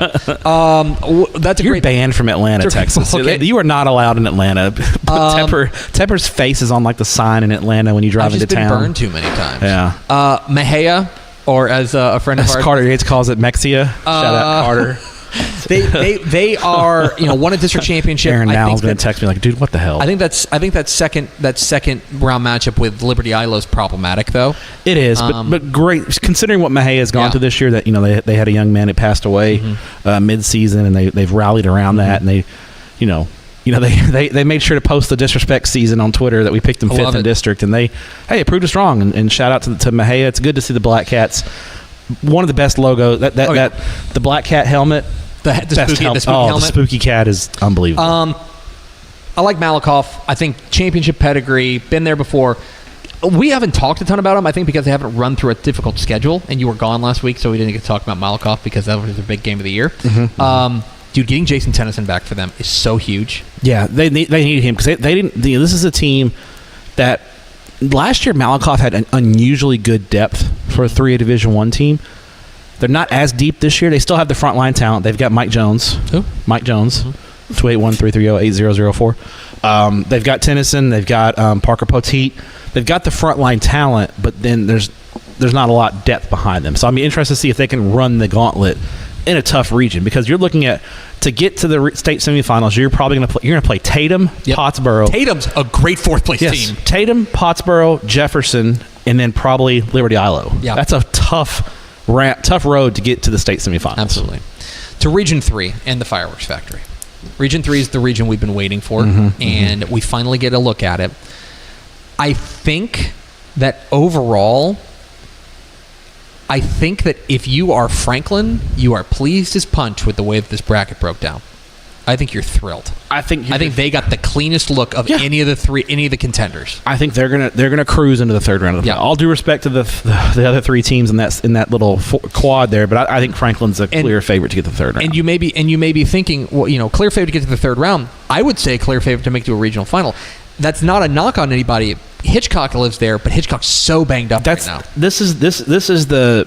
You're banned from Atlanta, Texas. Okay. You are not allowed in Atlanta. Tepper's face is on like the sign in Atlanta when you drive into town. I've just been burned too many times. Yeah. Mejia, or as a friend of ours, Carter Yates calls it Mexia. Shout out Carter. They are won a district championship. Aaron Nowell's going to text me like, dude, what the hell? I think that second round matchup with Liberty Ilo is problematic though. It is, but great considering what Mejia has gone through this year. That they had a young man that passed away mid-season, and they've rallied around that, and they made sure to post the disrespect season on Twitter that we picked them 5th in district, and they proved us wrong. And shout out to Mejia. It's good to see the Black Cats. One of the best logos that the Black Cat helmet. The spooky helmet. The spooky cat is unbelievable. I like Malakoff. I think championship pedigree, been there before. We haven't talked a ton about them, I think, because they haven't run through a difficult schedule, and you were gone last week, so we didn't get to talk about Malakoff because that was their big game of the year. Dude, getting Jason Tennyson back for them is so huge. Yeah, they needed him because they didn't. This is a team that last year Malakoff had an unusually good depth for a 3A Division 1 team. They're not as deep this year. They still have the frontline talent. They've got Mike Jones. Who? Mike Jones. 281-330-8004. They've got Tennyson. They've got Parker Poteet. They've got the frontline talent, but then there's not a lot of depth behind them. So I'm interested to see if they can run the gauntlet in a tough region, because you're looking at, to get to the state semifinals, you're probably going to play Tatum, Pottsboro. Tatum's a great 4th place team. Tatum, Pottsboro, Jefferson, and then probably Liberty Ilo. Yeah. That's a tough road to get to the state semifinals. Absolutely. To Region 3 and the Fireworks Factory. Region 3 is the region we've been waiting for, and we finally get a look at it. I think that overall, if you are Franklin, you are pleased as punch with the way that this bracket broke down. I think you're thrilled. I think they got the cleanest look of any of the contenders. I think they're gonna cruise into the 3rd round of the all due respect to the other 3 teams in that little quad there, but I think Franklin's a clear favorite to get to the 3rd round. And you may be thinking, well, clear favorite to get to the 3rd round. I would say clear favorite to make it to a regional final. That's not a knock on anybody. Hitchcock lives there, but Hitchcock's so banged up right now. This is the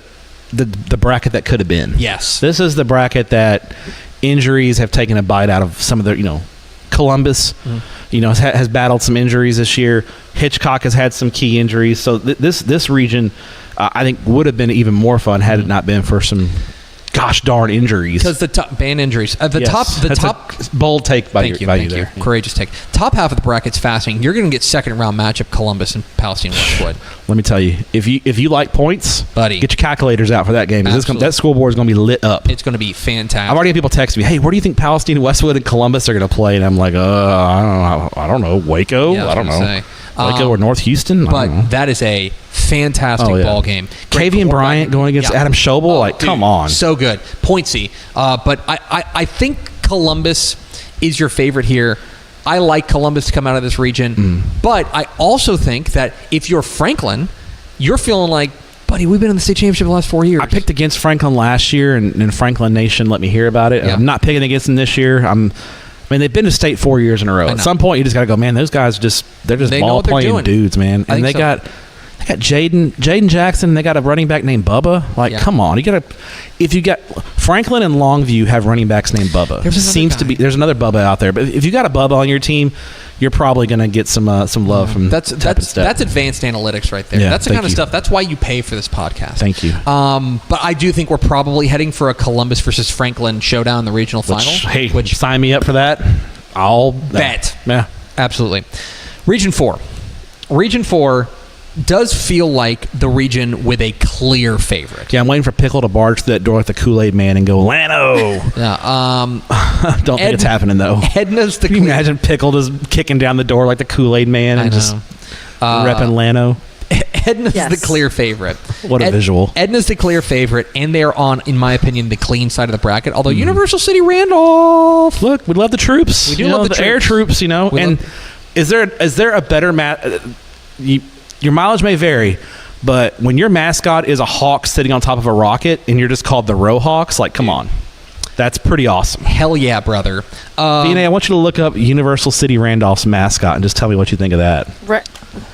bracket that could have been. Yes. This is the bracket that injuries have taken a bite out of some of their, Columbus, has battled some injuries this year. Hitchcock has had some key injuries. So this region, I think, would have been even more fun had it not been for some gosh darn injuries. Because the top band injuries. The top bold take by you there. Courageous take. Top half of the bracket's fascinating. You're going to get second round matchup Columbus and Palestine Westwood. Let me tell you, if you like points, buddy, get your calculators out for that game. That school board is going to be lit up. It's going to be fantastic. I've already had people text me, hey, where do you think Palestine Westwood and Columbus are going to play? And I'm like, I don't know. Waco? Yeah, I don't know. Waco or North Houston? But that is a fantastic ball game. Kavian Bryant going against Adam Schobel. Come on. So good. Pointsy. But I think Columbus is your favorite here. I like Columbus to come out of this region. But I also think that if you're Franklin, you're feeling like, buddy, we've been in the state championship the last 4 years. I picked against Franklin last year, and Franklin Nation let me hear about it. Yeah. I'm not picking against them this year. They've been to state 4 years in a row. At some point, you just got to go, man, those guys they're just ball-playing dudes, man. And they got Jaden Jackson, and they got a running back named Bubba. Come on. If you got Franklin and Longview have running backs named Bubba. There's another Bubba out there. But if you got a Bubba on your team, you're probably going to get some love from Tep and Stepp. That's advanced analytics right there. That's the kind of stuff. That's why you pay for this podcast. Thank you. But I do think we're probably heading for a Columbus versus Franklin showdown in the regional final. Which sign me up for that. I'll bet. Yeah, absolutely. Region 4. Region 4 does feel like the region with a clear favorite. Yeah, I'm waiting for Pickle to barge through that door with the Kool-Aid Man and go, Lano! Yeah, don't think it's happening, though. Edna's the Can you imagine Pickle just kicking down the door like the Kool-Aid Man and just repping Lano? Edna's the clear favorite. What a visual. Edna's the clear favorite, and they're on, in my opinion, the clean side of the bracket. Although Universal City Randolph. Look, we love the troops. We do love the air troops, And is there a better your mileage may vary, but when your mascot is a hawk sitting on top of a rocket and you're just called the Rohawks, come on. That's pretty awesome. Hell yeah, brother. VNA, I want you to look up Universal City Randolph's mascot and just tell me what you think of that.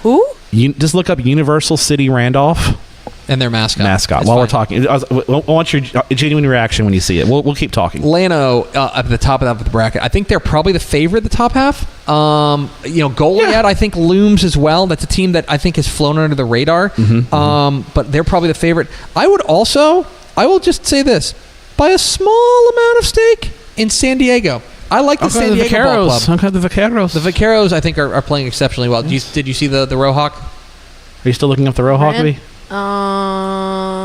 Who? Just look up Universal City Randolph. And their mascot. While we're talking, I want your genuine reaction when you see it. We'll keep talking. Lano at the top of the bracket. I think they're probably the favorite at the top half. Goliad, I think, looms as well. That's a team that I think has flown under the radar. But they're probably the favorite. I will just say this. By a small amount of stake in San Diego. I like the San Diego ball club. The Vaqueros. The Vaqueros, I think, are playing exceptionally well. Did you see the Rohawk? Are you still looking up the Rohawk?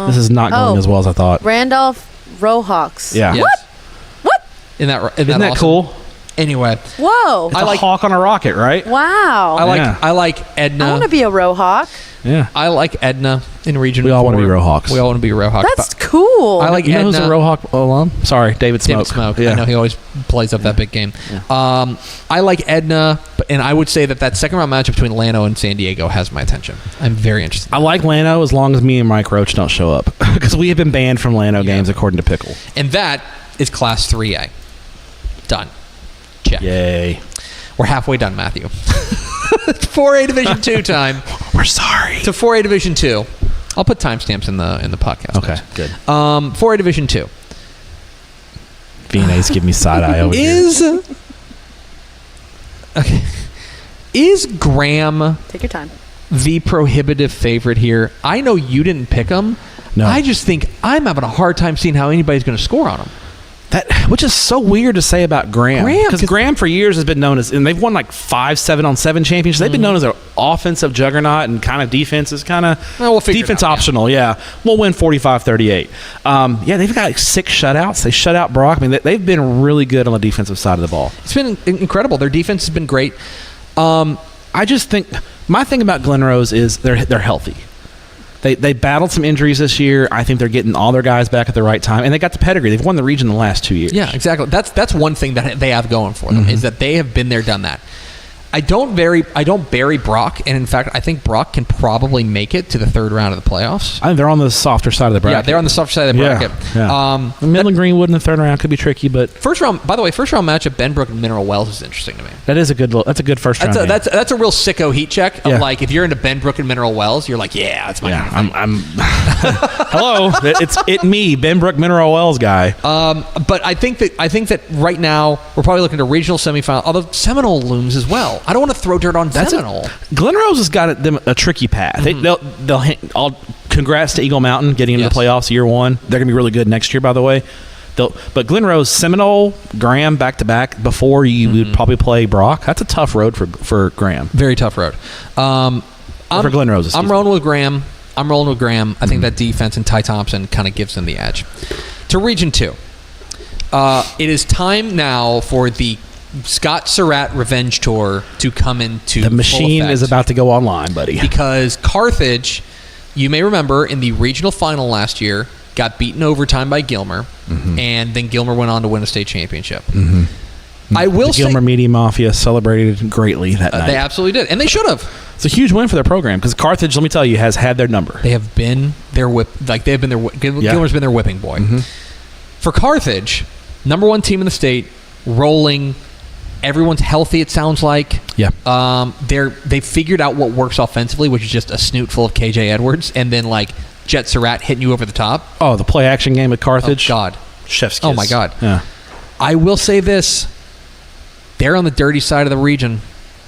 This is not going as well as I thought. Randolph Rohawks. Yeah. Yes. What? Isn't that awesome? Cool? Anyway. Whoa. It's a hawk on a rocket, right? Wow. I like Edna. I want to be a Rohawk. Yeah. I like Edna in Region 4. We all want to be Rohawks. We all want to be Rohawks. That's cool. I like Edna. Who's a Rohawk alum? Sorry, David Smoke. Yeah. I know he always plays up that big game. Yeah. I like Edna, and I would say that second round matchup between Lano and San Diego has my attention. I'm very interested. I like Lano as long as me and Mike Roach don't show up because we have been banned from Lano games according to Pickle. And that is Class 3A. Done. Check. Yay. We're halfway done, Matthew. 4A Division 2 time. We're sorry. To 4A Division 2. I'll put timestamps in the podcast. Okay, good. 4A Division 2. VNA's giving me side eye over here. Okay. Is Graham take your time the prohibitive favorite here? I know you didn't pick him. No. I just think I'm having a hard time seeing how anybody's going to score on him. Which is so weird to say about Graham. Because Graham for years has been known as, and they've won like 5 7-on-7 championships. They've been known as an offensive juggernaut, and kind of defense is kind of defense optional. Yeah. We'll win 45-38. They've got like 6 shutouts. They shut out Brock. I mean, they've been really good on the defensive side of the ball. It's been incredible. Their defense has been great. I just think my thing about Glen Rose is they're healthy. They battled some injuries this year. I think they're getting all their guys back at the right time, and they got the pedigree. They've won the region the last 2 years. Yeah, exactly. That's one thing that they have going for them is that they have been there, done that. I don't bury Brock, and in fact, I think Brock can probably make it to the third round of the playoffs. I think they're on the softer side of the bracket. Yeah, they're on the softer side of the bracket. Yeah. Midland Greenwood in the third round could be tricky, but first round matchup, Benbrook and Mineral Wells is interesting to me. That's a good first round. That's a real sicko heat check of like if you're into Benbrook and Mineral Wells, you're like, yeah, that's my kind of thing. I'm hello, it's me, Benbrook Mineral Wells guy. But I think that right now we're probably looking at a regional semifinal, although Seminole looms as well. I don't want to throw dirt on Seminole. Glen Rose has got them a tricky path. Mm-hmm. They'll congrats to Eagle Mountain getting into the playoffs year one. They're going to be really good next year, by the way. But Glen Rose, Seminole, Graham back to back before you would probably play Brock. That's a tough road for Graham. Very tough road. For Glen Rose. I'm rolling with Graham. I think that defense and Ty Thompson kind of gives them the edge. To Region 2. It is time now for the Scott Surratt Revenge Tour to come into the machine is about to go online, buddy. Because Carthage, you may remember, in the regional final last year, got beaten overtime by Gilmer, and then Gilmer went on to win a state championship. I will say Gilmer Media Mafia celebrated greatly that night. They absolutely did, and they should have. It's a huge win for their program because Carthage, let me tell you, has had their number. They have been their Gilmer's been their whipping boy. For Carthage, number one team in the state, rolling. Everyone's healthy, it sounds like. Yeah. They figured out what works offensively, which is just a snoot full of KJ Edwards, and then like Jet Surratt hitting you over the top. Oh, the play action game at Carthage. Oh God. Chef's kiss. Oh my God. Yeah. I will say this: they're on the dirty side of the region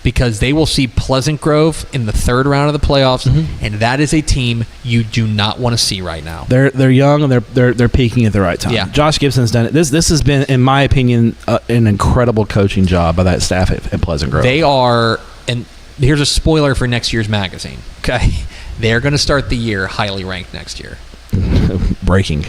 because they will see Pleasant Grove in the third round of the playoffs, and that is a team you do not want to see right now. They're young and they're peaking at the right time. Yeah. Josh Gibson's done it. This has been, in my opinion, an incredible coaching job by that staff at Pleasant Grove. They are, and here's a spoiler for next year's magazine. Okay, they're going to start the year highly ranked next year. Breaking.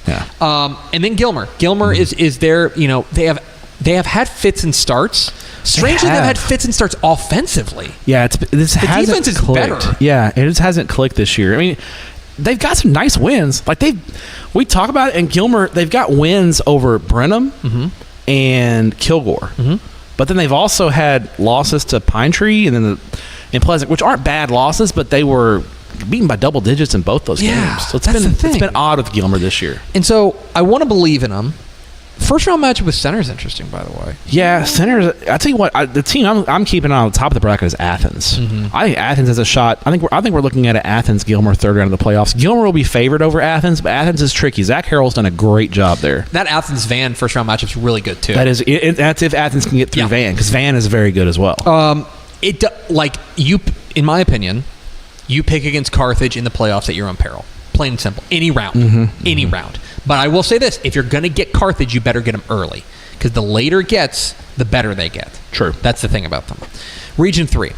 Yeah. And then Gilmer. Gilmer is their. They have had fits and starts. Strangely, they've had fits and starts offensively. Yeah, the defense is better. Yeah, it just hasn't clicked this year. I mean, they've got some nice wins. Like we talk about it, and Gilmer, they've got wins over Brenham and Kilgore. But then they've also had losses to Pine Tree and Pleasant, which aren't bad losses, but they were beaten by double digits in both those games. So it's been odd with Gilmer this year. And so I want to believe in them. First round matchup with Center is interesting, by the way. Yeah, Center. I tell you what, the team I'm keeping on the top of the bracket is Athens. I think Athens has a shot. I think we're looking at an Athens Gilmer third round of the playoffs. Gilmer will be favored over Athens, but Athens is tricky. Zach Harrell's done a great job there. That Athens Van first round matchup is really good too. That is. That's if Athens can get through Van, because Van is very good as well. In my opinion, you pick against Carthage in the playoffs at your own peril. Plain and simple. Any round. Any round. But I will say this. If you're going to get Carthage, you better get them early. Because the later it gets, the better they get. True. That's the thing about them. Region 3.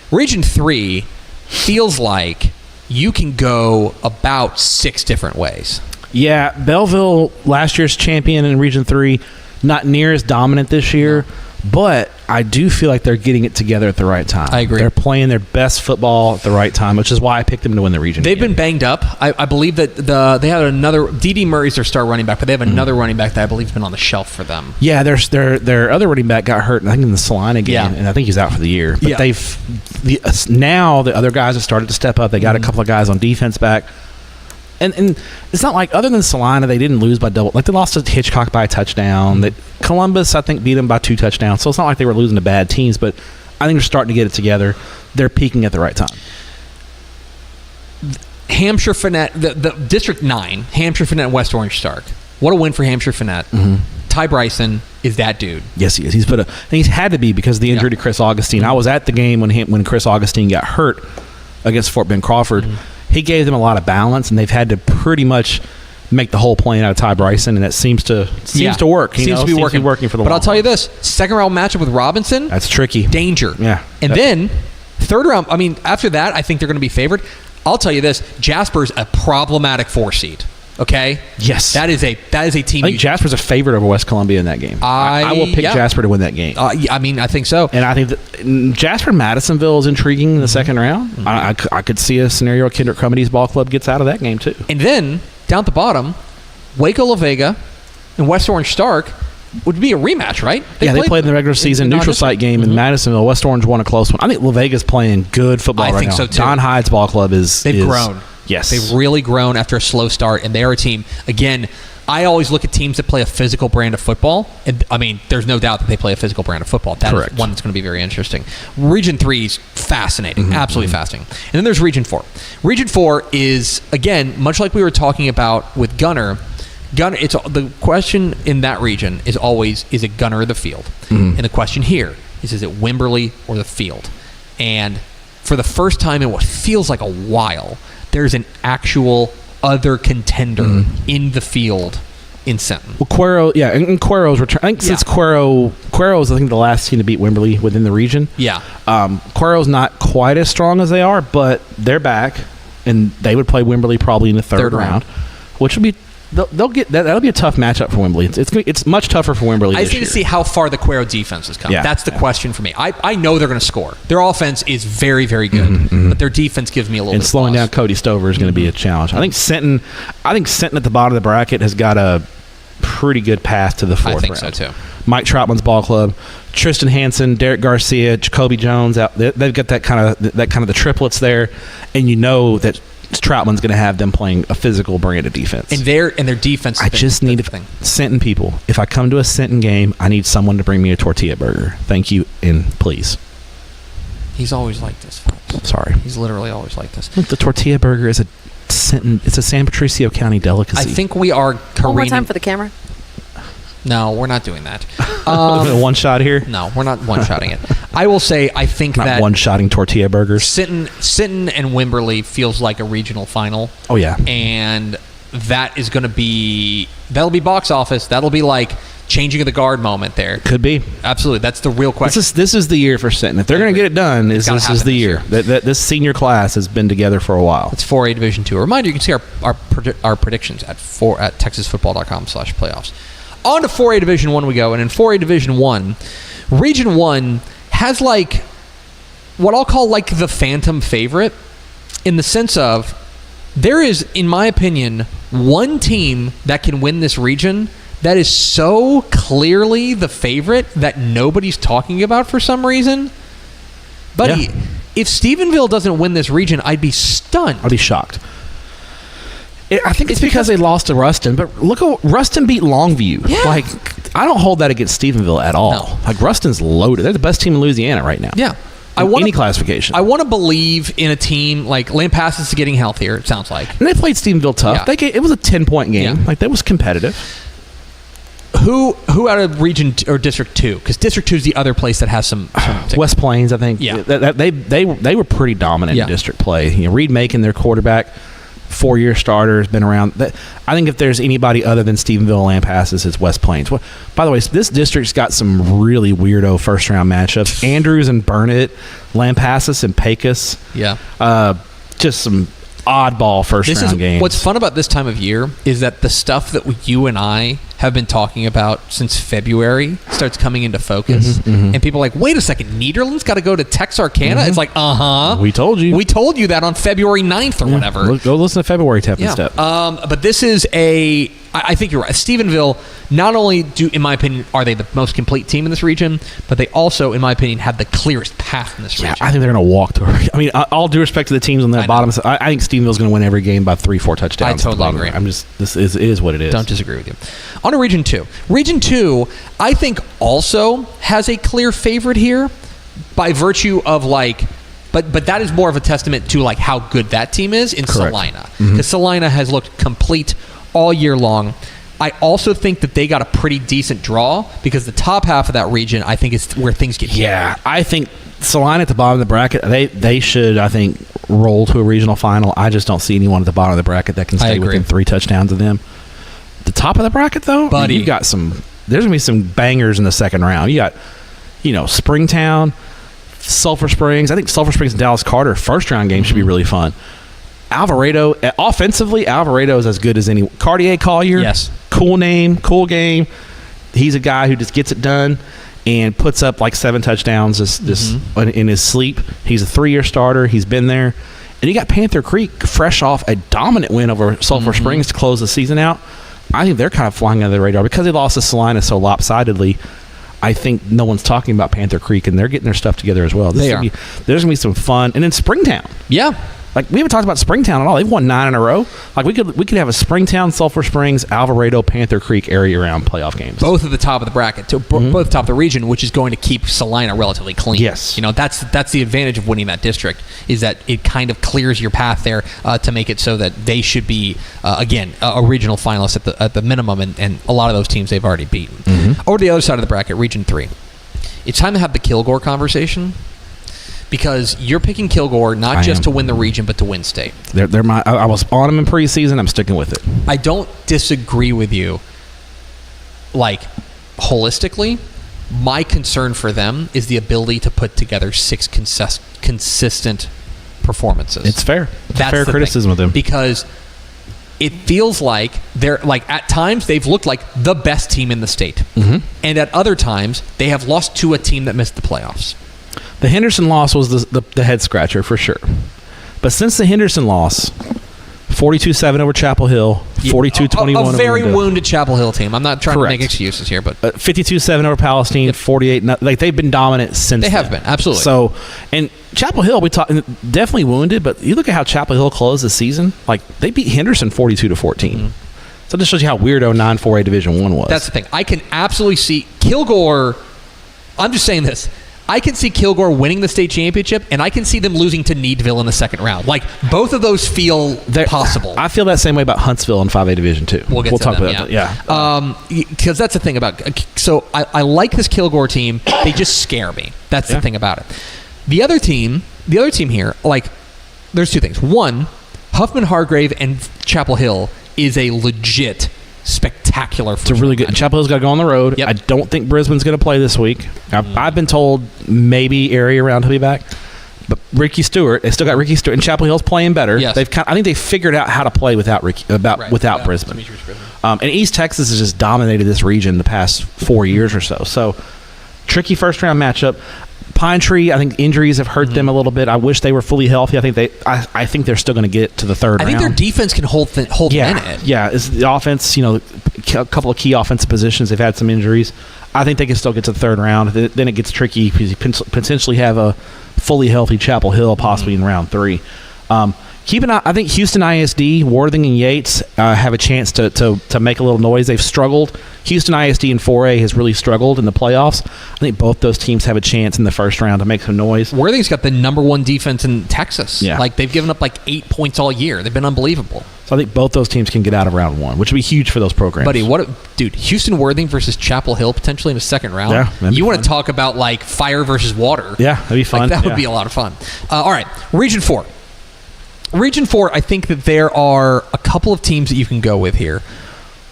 Region 3 feels like you can go about 6 different ways. Yeah, Belleville, last year's champion in Region 3, not near as dominant this year. No. But I do feel like they're getting it together at the right time. I agree. They're playing their best football at the right time, which is why I picked them to win the region. They've been banged up. I believe that they had another D.D. Murray's their star running back, but they have another running back that I believe has been on the shelf for them. Yeah, their other running back got hurt, I think, in the Salina game, and I think he's out for the year. But now the other guys have started to step up. They got a couple of guys on defense back. And it's not like, other than Salina, they didn't lose by double. Like, they lost to Hitchcock by a touchdown. Columbus, I think, beat them by 2 touchdowns. So it's not like they were losing to bad teams, but I think they're starting to get it together. They're peaking at the right time. Hampshire Finette, the District 9, Hampshire Finette and West Orange Stark. What a win for Hampshire Finette. Ty Bryson is that dude. Yes, he is. He's had to be because of the injury to Chris Augustine. I was at the game when Chris Augustine got hurt against Fort Bend Crawford. He gave them a lot of balance, and they've had to pretty much make the whole plan out of Ty Bryson, and it seems to work. Seems to be working for the. But I'll tell you this: second round matchup with Robinson. That's tricky. Danger. Yeah. And then third round. I mean, after that, I think they're going to be favored. I'll tell you this: Jasper's a problematic 4 seed. Okay. Yes. That is a team. I think Jasper's a favorite over West Columbia in that game. I will pick Jasper to win that game. I mean, I think so. And I think that Jasper Madisonville is intriguing in the second round. I could see a scenario Kendrick Crumity's ball club gets out of that game too. And then down at the bottom, Waco La Vega and West Orange Stark. would be a rematch, right? They played in the regular season neutral site game in Madisonville. West Orange won a close one. I think La Vega's playing good football right now. I think so too. Don Hyde's ball club they've grown. Yes. They've really grown after a slow start, and they're a team. Again, I always look at teams that play a physical brand of football. And, I mean, there's no doubt that they play a physical brand of football. That is one that's going to be very interesting. Region 3 is fascinating, absolutely fascinating. And then there's Region 4. Region 4 is, again, much like we were talking about with Gunner, it's the question in that region is always, is it Gunner or the field? And the question here is it Wimberley or the field? And for the first time in what feels like a while, there's an actual other contender in the field in Sinton. Well, Cuero, and Cuero's return. I think since Cuero's, I think, the last team to beat Wimberley within the region. Yeah. Cuero's not quite as strong as they are, but they're back, and they would play Wimberley probably in the third round, which will be. They'll get that. That'll be a tough matchup for Wimberley. It's much tougher for Wimberley. I just need to see how far the Cuero defense has come. Yeah, that's the question for me. I know they're going to score. Their offense is very, very good, but their defense gives me a little. And slowing down Cody Stover is going to be a challenge. I think Sinton at the bottom of the bracket has got a pretty good path to the fourth round. I think so too. Mike Troutman's ball club, Tristan Hansen, Derek Garcia, Jacoby Jones out. They've got that kind of the triplets there, and you know that Troutman's going to have them playing a physical brand of defense. And their defense. I just need Sinton people. If I come to a Sinton game, I need someone to bring me a tortilla burger. Thank you, and please. He's always like this, folks. Sorry. He's literally always like this. Look, the tortilla burger is it's a San Patricio County delicacy. I think we are careening. One more time for the camera. No, we're not doing that. One shot here? No, we're not one-shotting it. I will say I think not that one-shotting tortilla burgers. Sinton and Wimberley feels like a regional final. Oh, yeah. And that is going to be – that'll be box office. That'll be like changing of the guard moment there. Could be. Absolutely. That's the real question. This is the year for Sinton. If they're going to get it done, this is the year. This senior class has been together for a while. It's 4A Division II. A reminder, you can see our predictions at texasfootball.com/playoffs. On to 4A Division 1 we go, and in 4A Division 1, Region 1 has like what I'll call like the phantom favorite in the sense of there is, in my opinion, one team that can win this region that is so clearly the favorite that nobody's talking about for some reason. Buddy, if Stephenville doesn't win this region, I'd be stunned. I'd be shocked. I think it's because they lost to Ruston, but look, Ruston beat Longview. Yeah. Like, I don't hold that against Stephenville at all. No. Like, Ruston's loaded. They're the best team in Louisiana right now. Yeah. Any classification. I want to believe in a team like Lampasas is getting healthier, it sounds like. And they played Stephenville tough. Yeah. It was a 10-point game. Yeah. Like, that was competitive. Who out of Region or District 2? Because District 2 is the other place that has some West Plains, I think. Yeah. They were pretty dominant in district play. You know, Reed Macon, their quarterback, 4-year starter, has been around. I think if there's anybody other than Stephenville and Lampasas, it's West Plains. Well, by the way, this district's got some really weirdo first-round matchups. Andrews and Burnett, Lampasas and Pecos. Yeah. Just some oddball first-round games. What's fun about this time of year is that the stuff that you and I have been talking about since February starts coming into focus. And people are like, wait a second, Nederland's got to go to Texarkana? It's like, we told you. We told you that on February 9th or whatever. Go listen to February Tep Stepp. But this is I think you're right. Stephenville, not only in my opinion, are they the most complete team in this region, but they also, in my opinion, have the clearest path in this region. I think they're going to walk to it. I mean, all due respect to the teams on the bottom, I think Stephenville's going to win every game by 3-4 touchdowns. I totally agree. This is what it is. Don't disagree with you. On to Region 2. Region 2, I think, also has a clear favorite here by virtue of but that is more of a testament to like how good that team is in Salina. Because Salina has looked complete all year long. I also think that they got a pretty decent draw because the top half of that region, I think, is where things get hit. Yeah, I think Salina at the bottom of the bracket, they should, I think, roll to a regional final. I just don't see anyone at the bottom of the bracket that can stay within 3 touchdowns of them. The top of the bracket, though, buddy, you got there's going to be some bangers in the second round. You got, Springtown, Sulphur Springs. I think Sulphur Springs and Dallas Carter first-round game should be really fun. Alvarado, offensively, Alvarado is as good as any. Cartier Collier, yes. Cool name, cool game. He's a guy who just gets it done and puts up like 7 touchdowns just in his sleep. He's a 3-year starter. He's been there. And you got Panther Creek fresh off a dominant win over Sulphur Springs to close the season out. I think they're kind of flying under the radar because they lost to Salina so lopsidedly. I think no one's talking about Panther Creek, and they're getting their stuff together as well. There's going to be some fun. And then Springtown. Yeah. Like, we haven't talked about Springtown at all. They've won 9 in a row. Like, we could have a Springtown, Sulphur Springs, Alvarado, Panther Creek area round playoff games. Both at the top of the bracket, both top of the region, which is going to keep Salina relatively clean. Yes. That's the advantage of winning that district, is that it kind of clears your path there to make it so that they should be, again, a regional finalist at the minimum, and a lot of those teams they've already beaten. Over to the other side of the bracket, Region 3. It's time to have the Kilgore conversation. Because you're picking Kilgore not just to win the region, but to win state. I was on them in preseason. I'm sticking with it. I don't disagree with you, like, holistically. My concern for them is the ability to put together 6 consistent performances. It's fair. That's fair criticism of them. Because it feels like they're, like, at times they've looked like the best team in the state. And at other times, they have lost to a team that missed the playoffs. The Henderson loss was the head scratcher for sure. But since the Henderson loss, 42-7 over Chapel Hill, 42-21 over a very Window. wounded Chapel Hill team. I'm not trying Correct. to make excuses here, but 52-7 over Palestine, 48. Like, they've been dominant since. They then. have been, absolutely. So, and Chapel Hill, we talked definitely wounded, but you look at how Chapel Hill closed the season. Like, they beat Henderson 42-14. So this shows you how weirdo 9-4A Division 1 was. That's the thing. I can absolutely see Kilgore. I'm just saying this. I can see Kilgore winning the state championship, and I can see them losing to Needville in the second round. Like, both of those feel possible. I feel that same way about Huntsville in 5A Division 2. We'll talk them, about that. Yeah. Because that's the thing about. So I like this Kilgore team. They just scare me. That's the thing about it. The other team here, like, there's 2 things. One, Huffman Hargrave and Chapel Hill is a legit spectacular. It's a really good. Chapel Hill's got to go on the road. Yep. I don't think Brisbane's going to play this week. I've been told maybe area round he'll be back, but Ricky Stewart. They still got Ricky Stewart, and Chapel Hill's playing better. Yes. I think they figured out how to play without without Brisbane. And East Texas has just dominated this region the past 4 years or so. So tricky first round matchup. Pine Tree, I think injuries have hurt them a little bit. I wish they were fully healthy. I think they're still going to get to the third round. I think their defense can hold them in it. Yeah, it's the offense, a couple of key offensive positions. They've had some injuries. I think they can still get to the third round. Then it gets tricky because you potentially have a fully healthy Chapel Hill possibly in round 3. Keep an eye. I think Houston ISD, Worthing, and Yates have a chance to make a little noise. They've struggled. Houston ISD in 4A has really struggled in the playoffs. I think both those teams have a chance in the first round to make some noise. Worthing's got the number 1 defense in Texas. Yeah. Like, they've given up like 8 points all year. They've been unbelievable. So I think both those teams can get out of round 1, which would be huge for those programs. Buddy, dude, Houston Worthing versus Chapel Hill potentially in the second round. Yeah, that'd be you want fun. to talk about, like, fire versus water. Yeah, that'd be fun. Like, that would be a lot of fun. All right, Region 4. Region 4, I think that there are a couple of teams that you can go with here.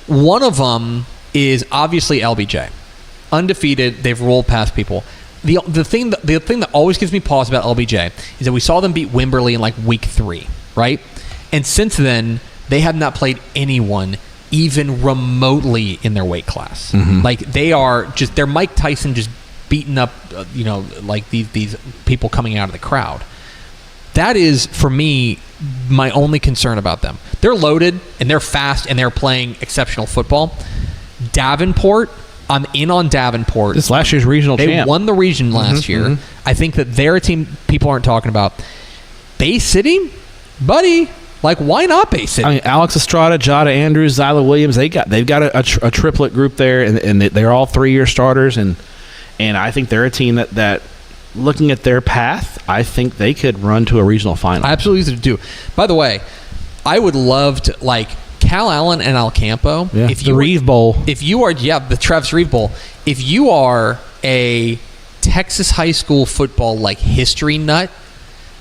One of them is obviously LBJ. Undefeated, they've rolled past people. The thing that always gives me pause about LBJ is that we saw them beat Wimberley in, like, week 3, right? And since then, they have not played anyone even remotely in their weight class. Like, they're Mike Tyson just beating up, like these people coming out of the crowd. That is, for me, my only concern about them. They're loaded, and they're fast, and they're playing exceptional football. Davenport, I'm in on Davenport. This last year's regional champ. They won the region last year. I think that they're a team people aren't talking about. Bay City, buddy, like, why not Bay City? I mean, Alex Estrada, Jada Andrews, Zyla Williams, they've got a triplet group there, and they're all 3-year starters, and I think they're a team that looking at their path, I think they could run to a regional final. I absolutely do. By the way, I would love to, like, Cal Allen and El Campo. Yeah, the Reeve Bowl. If you are, the Travis Reeve Bowl. If you are a Texas high school football, like, history nut,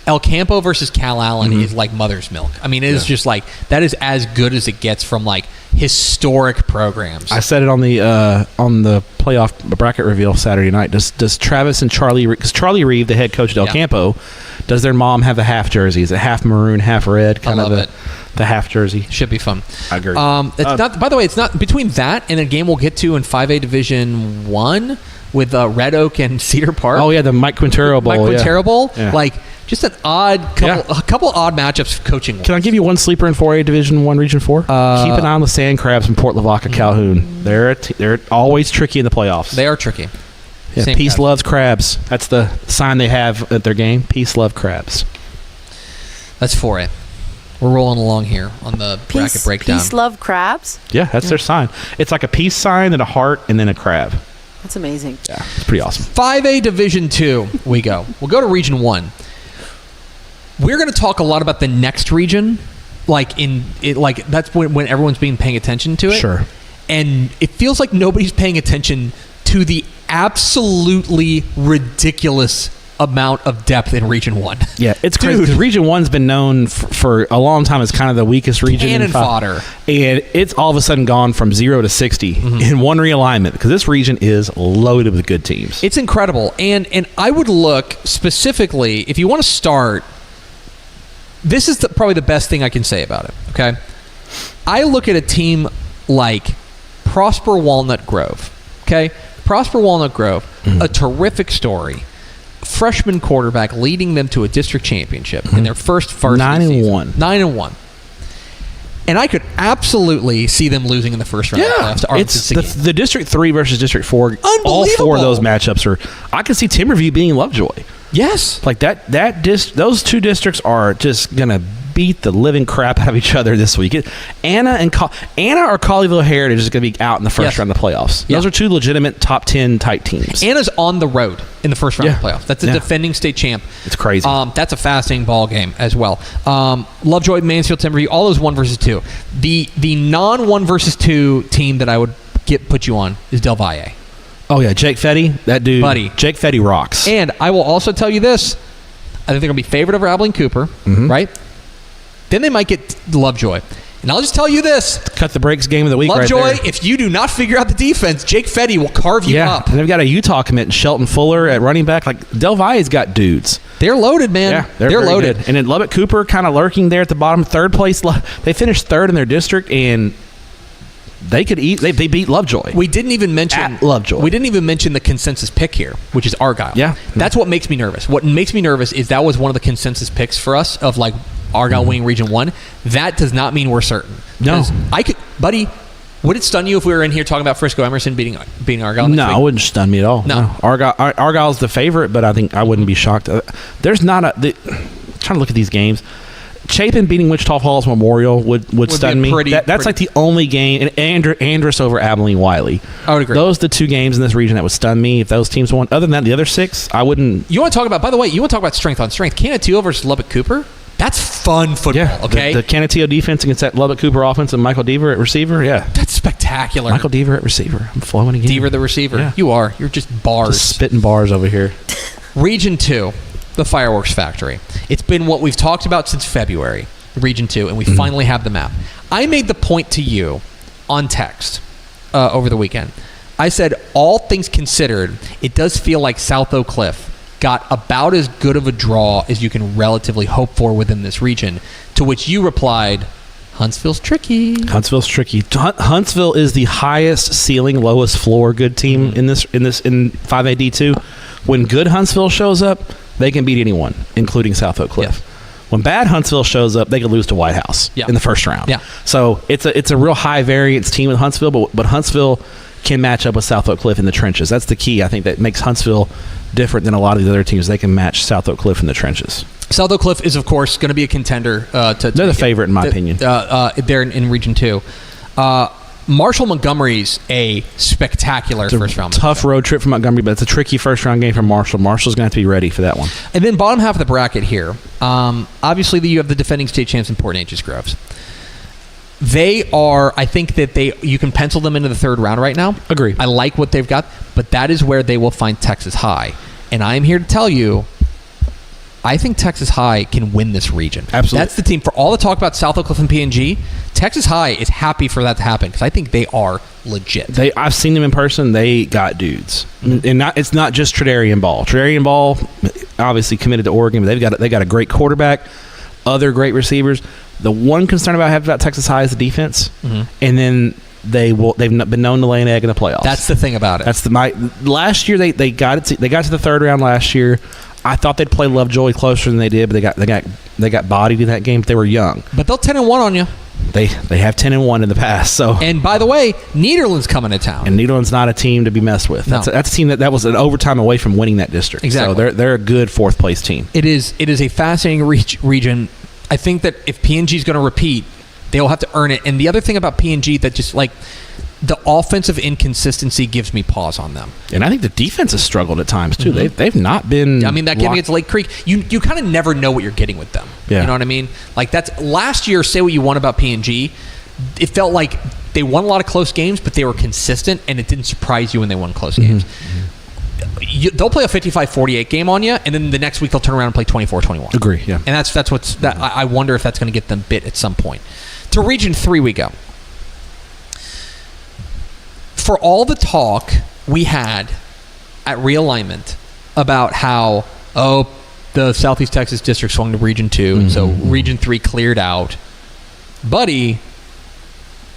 El Campo versus Cal Allen is like mother's milk. I mean, it is just like, that is as good as it gets from, like, historic programs. I said it on the playoff bracket reveal Saturday night. Does Travis and Charlie, because Charlie Reeve, the head coach at El Campo, does their mom have the half jersey? Is it half maroon, half red? I love it. The half jersey. Should be fun. I agree. It's not. By the way, it's not between that and a game we'll get to in 5A Division 1 with Red Oak and Cedar Park. Oh yeah, the Mike Quintero Bowl. Bowl. Yeah. Like, Just an odd a couple odd matchups coaching. Can I give you one sleeper in 4A Division 1 Region 4? Keep an eye on the Sand Crabs from Port Lavaca Calhoun. They're always tricky in the playoffs. They are tricky. Yeah, Peace loves crabs. That's the sign they have at their game. Peace love crabs. That's 4A. We're rolling along here on the bracket breakdown. Peace love crabs? Yeah, that's their sign. It's like a peace sign, then a heart, and then a crab. That's amazing. Yeah, it's pretty awesome. 5A Division 2 we go. We'll go to Region 1. We're going to talk a lot about the next region, that's when everyone's paying attention to it. Sure. And it feels like nobody's paying attention to the absolutely ridiculous amount of depth in Region 1. Yeah, it's crazy because Region 1's been known for a long time as kind of the weakest region. Cannon fodder. And it's all of a sudden gone from 0 to 60 in one realignment because this region is loaded with good teams. It's incredible. And I would look specifically, if you want to start, this is probably the best thing I can say about it, okay? I look at a team like Prosper Walnut Grove, okay? Prosper Walnut Grove, a terrific story. Freshman quarterback leading them to a district championship in their first varsity season. 9-1. And I could absolutely see them losing in the first round of the playoffs to Arlington it's the District 3 versus District 4. All 4 of those matchups are. I can see Timberview being Lovejoy. Yes, like those two districts are just gonna beat the living crap out of each other this week. Anna or Colleyville Heritage is going to be out in the first round of the playoffs. Those are two legitimate top 10 type teams. Anna's on the road in the first round of the playoffs. That's a defending state champ. It's crazy. That's a fascinating ball game as well. Lovejoy, Mansfield, Timberview, all those 1 versus 2. The non-1 versus 2 team that I would put you on is Del Valle. Oh yeah, Jake Fetty, that dude. Buddy. Jake Fetty rocks. And I will also tell you this: I think they're going to be favored over Abilene Cooper, right? Then they might get Lovejoy. And I'll just tell you this. Cut the brakes game of the week Lovejoy, right there. if you do not figure out the defense, Jake Fetty will carve you up. And they've got a Utah commit in Shelton Fuller at running back. Like, Del Valle's got dudes. They're loaded, man. Yeah, they're loaded. Good. And then Lubbock Cooper kind of lurking there at the bottom, third place. They finished third in their district, and they could eat. They beat Lovejoy. We didn't even mention Lovejoy. We didn't even mention the consensus pick here, which is Argyle. Yeah. That's what makes me nervous. What makes me nervous is that was one of the consensus picks for us of like Argyle winning Region 1. That does not mean we're certain. No. Buddy, would it stun you if we were in here talking about Frisco Emerson beating Argyle next week? It wouldn't stun me at all. No. Argyle's the favorite, but I think I wouldn't be shocked. There's not I'm trying to look at these games. Chapin beating Wichita Falls Memorial would stun me. That's like the only game. And Andrus over Abilene Wiley. I would agree. Those are the 2 games in this region that would stun me if those teams won. Other than that, the other 6, I wouldn't. You want to talk about, by the way, strength on strength. Canateo versus Lubbock Cooper? That's fun football, okay? The Canateo defense against that Lubbock Cooper offense and Michael Deaver at receiver, That's spectacular. Michael Deaver at receiver. I'm flowing again. Deaver the receiver. Yeah. You are. You're just bars. Just spitting bars over here. Region 2, the Fireworks Factory. It's been what we've talked about since February, Region 2, and we finally have the map. I made the point to you on text over the weekend. I said, all things considered, it does feel like South Oak Cliff got about as good of a draw as you can relatively hope for within this region, to which you replied, Huntsville's tricky. Huntsville's tricky. Huntsville is the highest ceiling, lowest floor good team in 5A D2. When good Huntsville shows up, they can beat anyone, including South Oak Cliff. Yeah. When bad Huntsville shows up, they could lose to White House in the first round. Yeah. So it's a real high variance team with Huntsville, but Huntsville can match up with South Oak Cliff in the trenches. That's the key. I think that makes Huntsville different than a lot of the other teams. They can match South Oak Cliff in the trenches. South Oak Cliff is, of course, going to be a contender. They're the favorite, in my opinion. They're in Region 2. Marshall Montgomery's a spectacular first round. Tough road trip for Montgomery, but it's a tricky first round game for Marshall. Marshall's going to have to be ready for that one. And then bottom half of the bracket here, obviously you have the defending state champs in Port Neches Groves. They are, I think that you can pencil them into the third round right now. Agree. I like what they've got, but that is where they will find Texas High. And I'm here to tell you, I think Texas High can win this region. Absolutely. That's the team. For all the talk about South Oak Cliff and PNG, Texas High is happy for that to happen because I think they are legit. I've seen them in person. They got dudes. And it's not just Tredarian Ball. Tredarian Ball, obviously committed to Oregon, but they got a great quarterback, other great receivers. The one concern I have about Texas High is the defense, and then they've been known to lay an egg in the playoffs. That's the thing about it. Last year they got to the third round last year. I thought they'd play Lovejoy closer than they did, but they got bodied in that game. They were young, but they'll 10-1 on you. They have 10-1 in the past. So, and by the way, Nederland's coming to town, and Nederland's not a team to be messed with. No. That's a team that was an overtime away from winning that district. Exactly. So they're a good fourth place team. It is a fascinating region. I think that if PNG is going to repeat, they'll have to earn it. And the other thing about PNG that just like the offensive inconsistency gives me pause on them. And I think the defense has struggled at times too. They've not been. I mean, that game against Lake Creek, you kind of never know what you're getting with them. Yeah. You know what I mean? Like that's last year. Say what you want about PNG, it felt like they won a lot of close games, but they were consistent, and it didn't surprise you when they won close games. They'll play a 55-48 game on you, and then the next week they'll turn around and play 24-21. Agree. Yeah. And that's what's that. I wonder if that's going to get them bit at some point. To Region 3 we go. For all the talk we had at realignment about how, the Southeast Texas District swung to Region 2, and so Region 3 cleared out, buddy,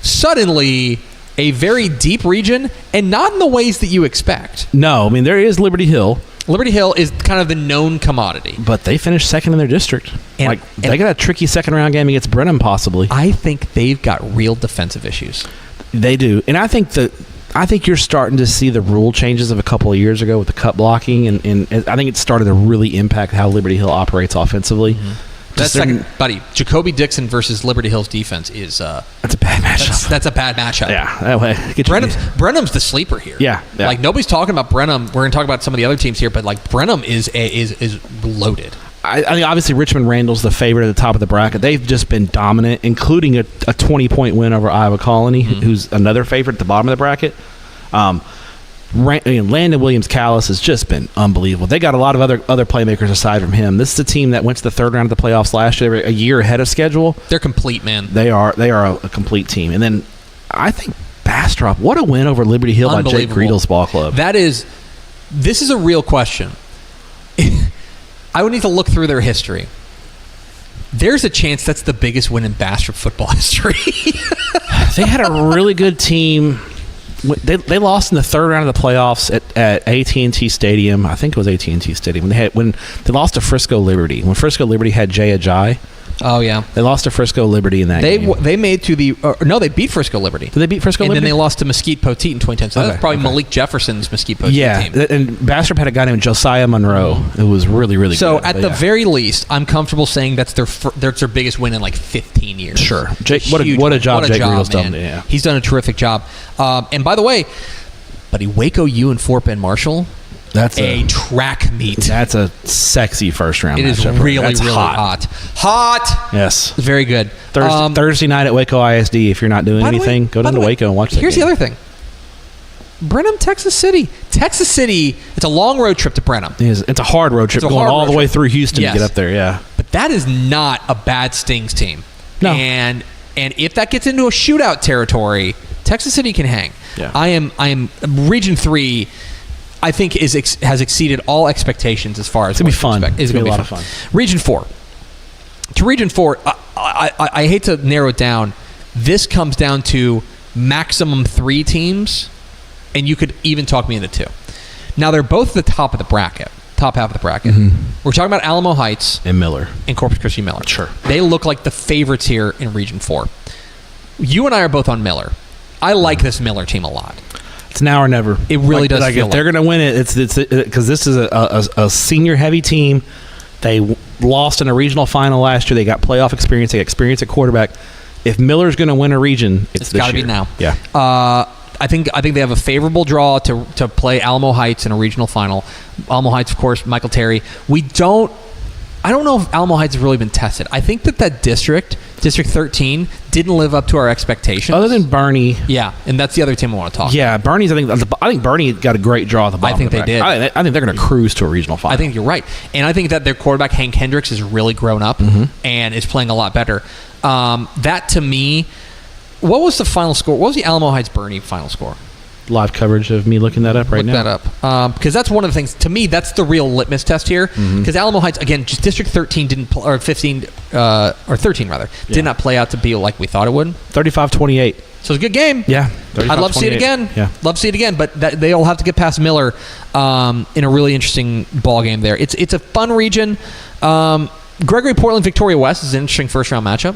suddenly a very deep region, and not in the ways that you expect. No, I mean, there is Liberty Hill. Liberty Hill is kind of the known commodity. But they finished second in their district. And they got a tricky second-round game against Brenham, possibly. I think they've got real defensive issues. They do. And I think you're starting to see the rule changes of a couple of years ago with the cut blocking, and I think it started to really impact how Liberty Hill operates offensively. That second, buddy, Jacoby Dixon versus Liberty Hill's defense is that's a bad matchup. That's a bad matchup. Yeah, that way. Brenham's the sleeper here. Yeah. Like nobody's talking about Brenham. We're going to talk about some of the other teams here, but like Brenham is loaded. I think obviously Richmond Randall's the favorite at the top of the bracket. They've just been dominant, including a 20-point win over Iowa Colony, who's another favorite at the bottom of the bracket. Landon Williams-Callis has just been unbelievable. They got a lot of other playmakers aside from him. This is a team that went to the third round of the playoffs last year, a year ahead of schedule. They're complete, man. They are a complete team. And then I think Bastrop, what a win over Liberty Hill by Jake Griedel's ball club. This is a real question. I would need to look through their history. There's a chance that's the biggest win in Bastrop football history. They had a really good team. They lost in the third round of the playoffs at AT&T Stadium. I think it was AT&T Stadium when they lost to Frisco Liberty. When Frisco Liberty had Jay Ajayi. Oh yeah, they lost to Frisco Liberty in that game. They made to the they beat Frisco Liberty. Did they beat Frisco Liberty? And then they lost to Mesquite Poteet in 2010. So that's probably Malik Jefferson's Mesquite Poteet team. Yeah, and Bastrop had a guy named Josiah Monroe. It was really, really so good. So at the very least, I'm comfortable saying that's their biggest win in like 15 years. Sure. What a job Jake Griedel's done. Yeah. He's done a terrific job. And by the way, buddy, Waco U and Fort Bend Marshall. That's a track meet. That's a sexy first round. It is really, really hot. Hot. Yes. Very good. Thursday night at Waco ISD. If you're not doing anything, go down to Waco and watch that. Here's the other thing. Brenham, Texas City. Texas City, it's a long road trip to Brenham. It's a hard road trip going all the way through Houston to get up there, yeah. But that is not a bad Stings team. No. And if that gets into a shootout territory, Texas City can hang. Yeah. I am Region 3, I think has exceeded all expectations as far as it's going to be fun. It's going to be a lot of fun. Region 4. To Region 4, I hate to narrow it down. This comes down to maximum 3 teams, and you could even talk me into 2. Now, they're both at the top half of the bracket. We're talking about Alamo Heights and Miller and Corpus Christi Miller. Sure. They look like the favorites here in Region 4. You and I are both on Miller. I like this Miller team a lot. It's now or never. It really does feel if they're going to win it, it's because this is a senior heavy team. They lost in a regional final last year. They got playoff experience. They got experience at quarterback. If Miller's going to win a region, it's got to be now. Yeah. I think they have a favorable draw to play Alamo Heights in a regional final. Alamo Heights, of course, Michael Terry. I don't know if Alamo Heights has really been tested. I think that District 13, didn't live up to our expectations. Other than Bernie. Yeah, and that's the other team I want to talk about. Yeah, Bernie's, I think Bernie got a great draw at the bottom. I think they did. I think they're going to cruise to a regional final. I think you're right. And I think that their quarterback, Hank Hendricks, has really grown up and is playing a lot better. That, to me, what was the final score? What was the Alamo Heights-Bernie final score? Live coverage of me looking that up now. Look that up. Because that's one of the things, to me, that's the real litmus test here. Because Alamo Heights, again, just District 13 didn't, or 15, or 13 rather, did not play out to be like we thought it would. 35-28. So it's a good game. Yeah. I'd love to see it again. Yeah. Love to see it again, but they'll have to get past Miller in a really interesting ball game there. It's a fun region. Gregory Portland Victoria West is an interesting first-round matchup.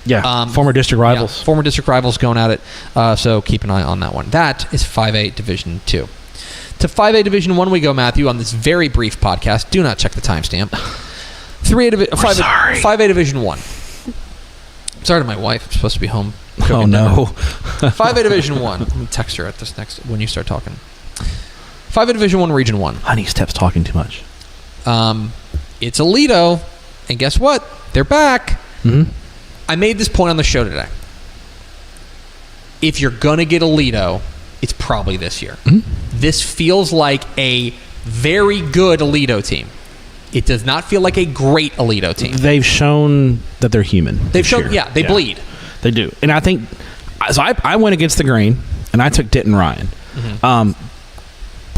Yeah, former district rivals. Yeah, former district rivals going at it, so keep an eye on that one. That is 5A Division 2. To 5A Division 1 we go, Matthew, on this very brief podcast. Do not check the timestamp. 5A Division 1. Sorry to my wife. I'm supposed to be home. Oh, no. 5A Division 1. Let me text her at this next when you start talking. 5A Division 1, Region 1. Honey, Step's talking too much. It's Aledo, and guess what? They're back. Mm-hmm. I made this point on the show today. If you're going to get Aledo, it's probably this year. Mm-hmm. This feels like a very good Aledo team. It does not feel like a great Aledo team. They've shown that they're human. They've shown, they bleed. They do. And I think, so I went against the grain, and I took Denton Ryan. Mm-hmm.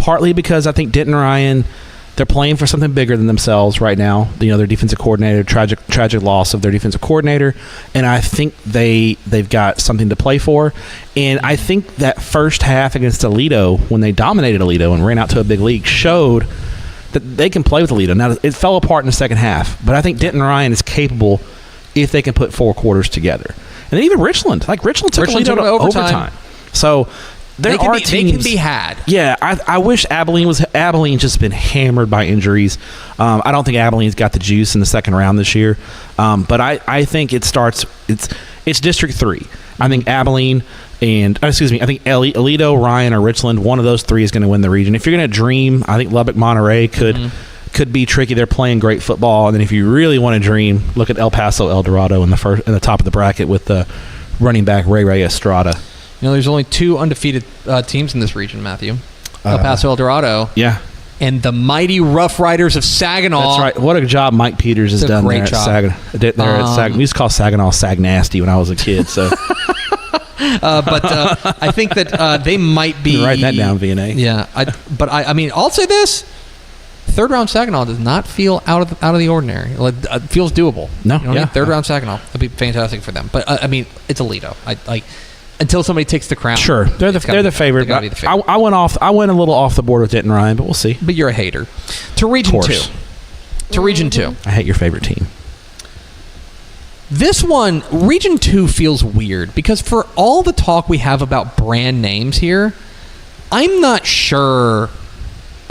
Partly because I think Denton Ryan, they're playing for something bigger than themselves right now. You know, their defensive coordinator, tragic loss of their defensive coordinator, and I think they've got something to play for. And I think that first half against Aledo, when they dominated Aledo and ran out to a big league, showed that they can play with Aledo. Now, it fell apart in the second half, but I think Denton Ryan is capable if they can put 4 quarters together. And then even Richland took Aledo to overtime. So there are teams. They can be had. Yeah, I wish Abilene's just been hammered by injuries. I don't think Abilene's got the juice in the second round this year. But I think it's District 3. I think Abilene I think Aledo, Ryan, or Richland, one of those 3 is going to win the region. If you're going to dream, I think Lubbock Monterey could be tricky. They're playing great football. And then if you really want to dream, look at El Paso El Dorado in the top of the bracket with the running back Ray Estrada. You know, there's only 2 undefeated teams in this region, Matthew. El Paso El Dorado. Yeah. And the mighty Rough Riders of Saginaw. That's right. What a job Mike Peters has done there at Saginaw. We used to call Saginaw Sag Nasty when I was a kid. So, but I think that they might be. Write that down, VNA. Yeah. I mean, I'll say this: third round Saginaw does not feel out of the ordinary. It feels doable. No. Third round Saginaw would be fantastic for them. But I mean, it's Aledo. Until somebody takes the crown. Sure, they're the favorite. I went a little off the board with Denton Ryan, but we'll see. But you're a hater. To Region 2. To Region 2. I hate your favorite team. This one, Region 2 feels weird because for all the talk we have about brand names here, I'm not sure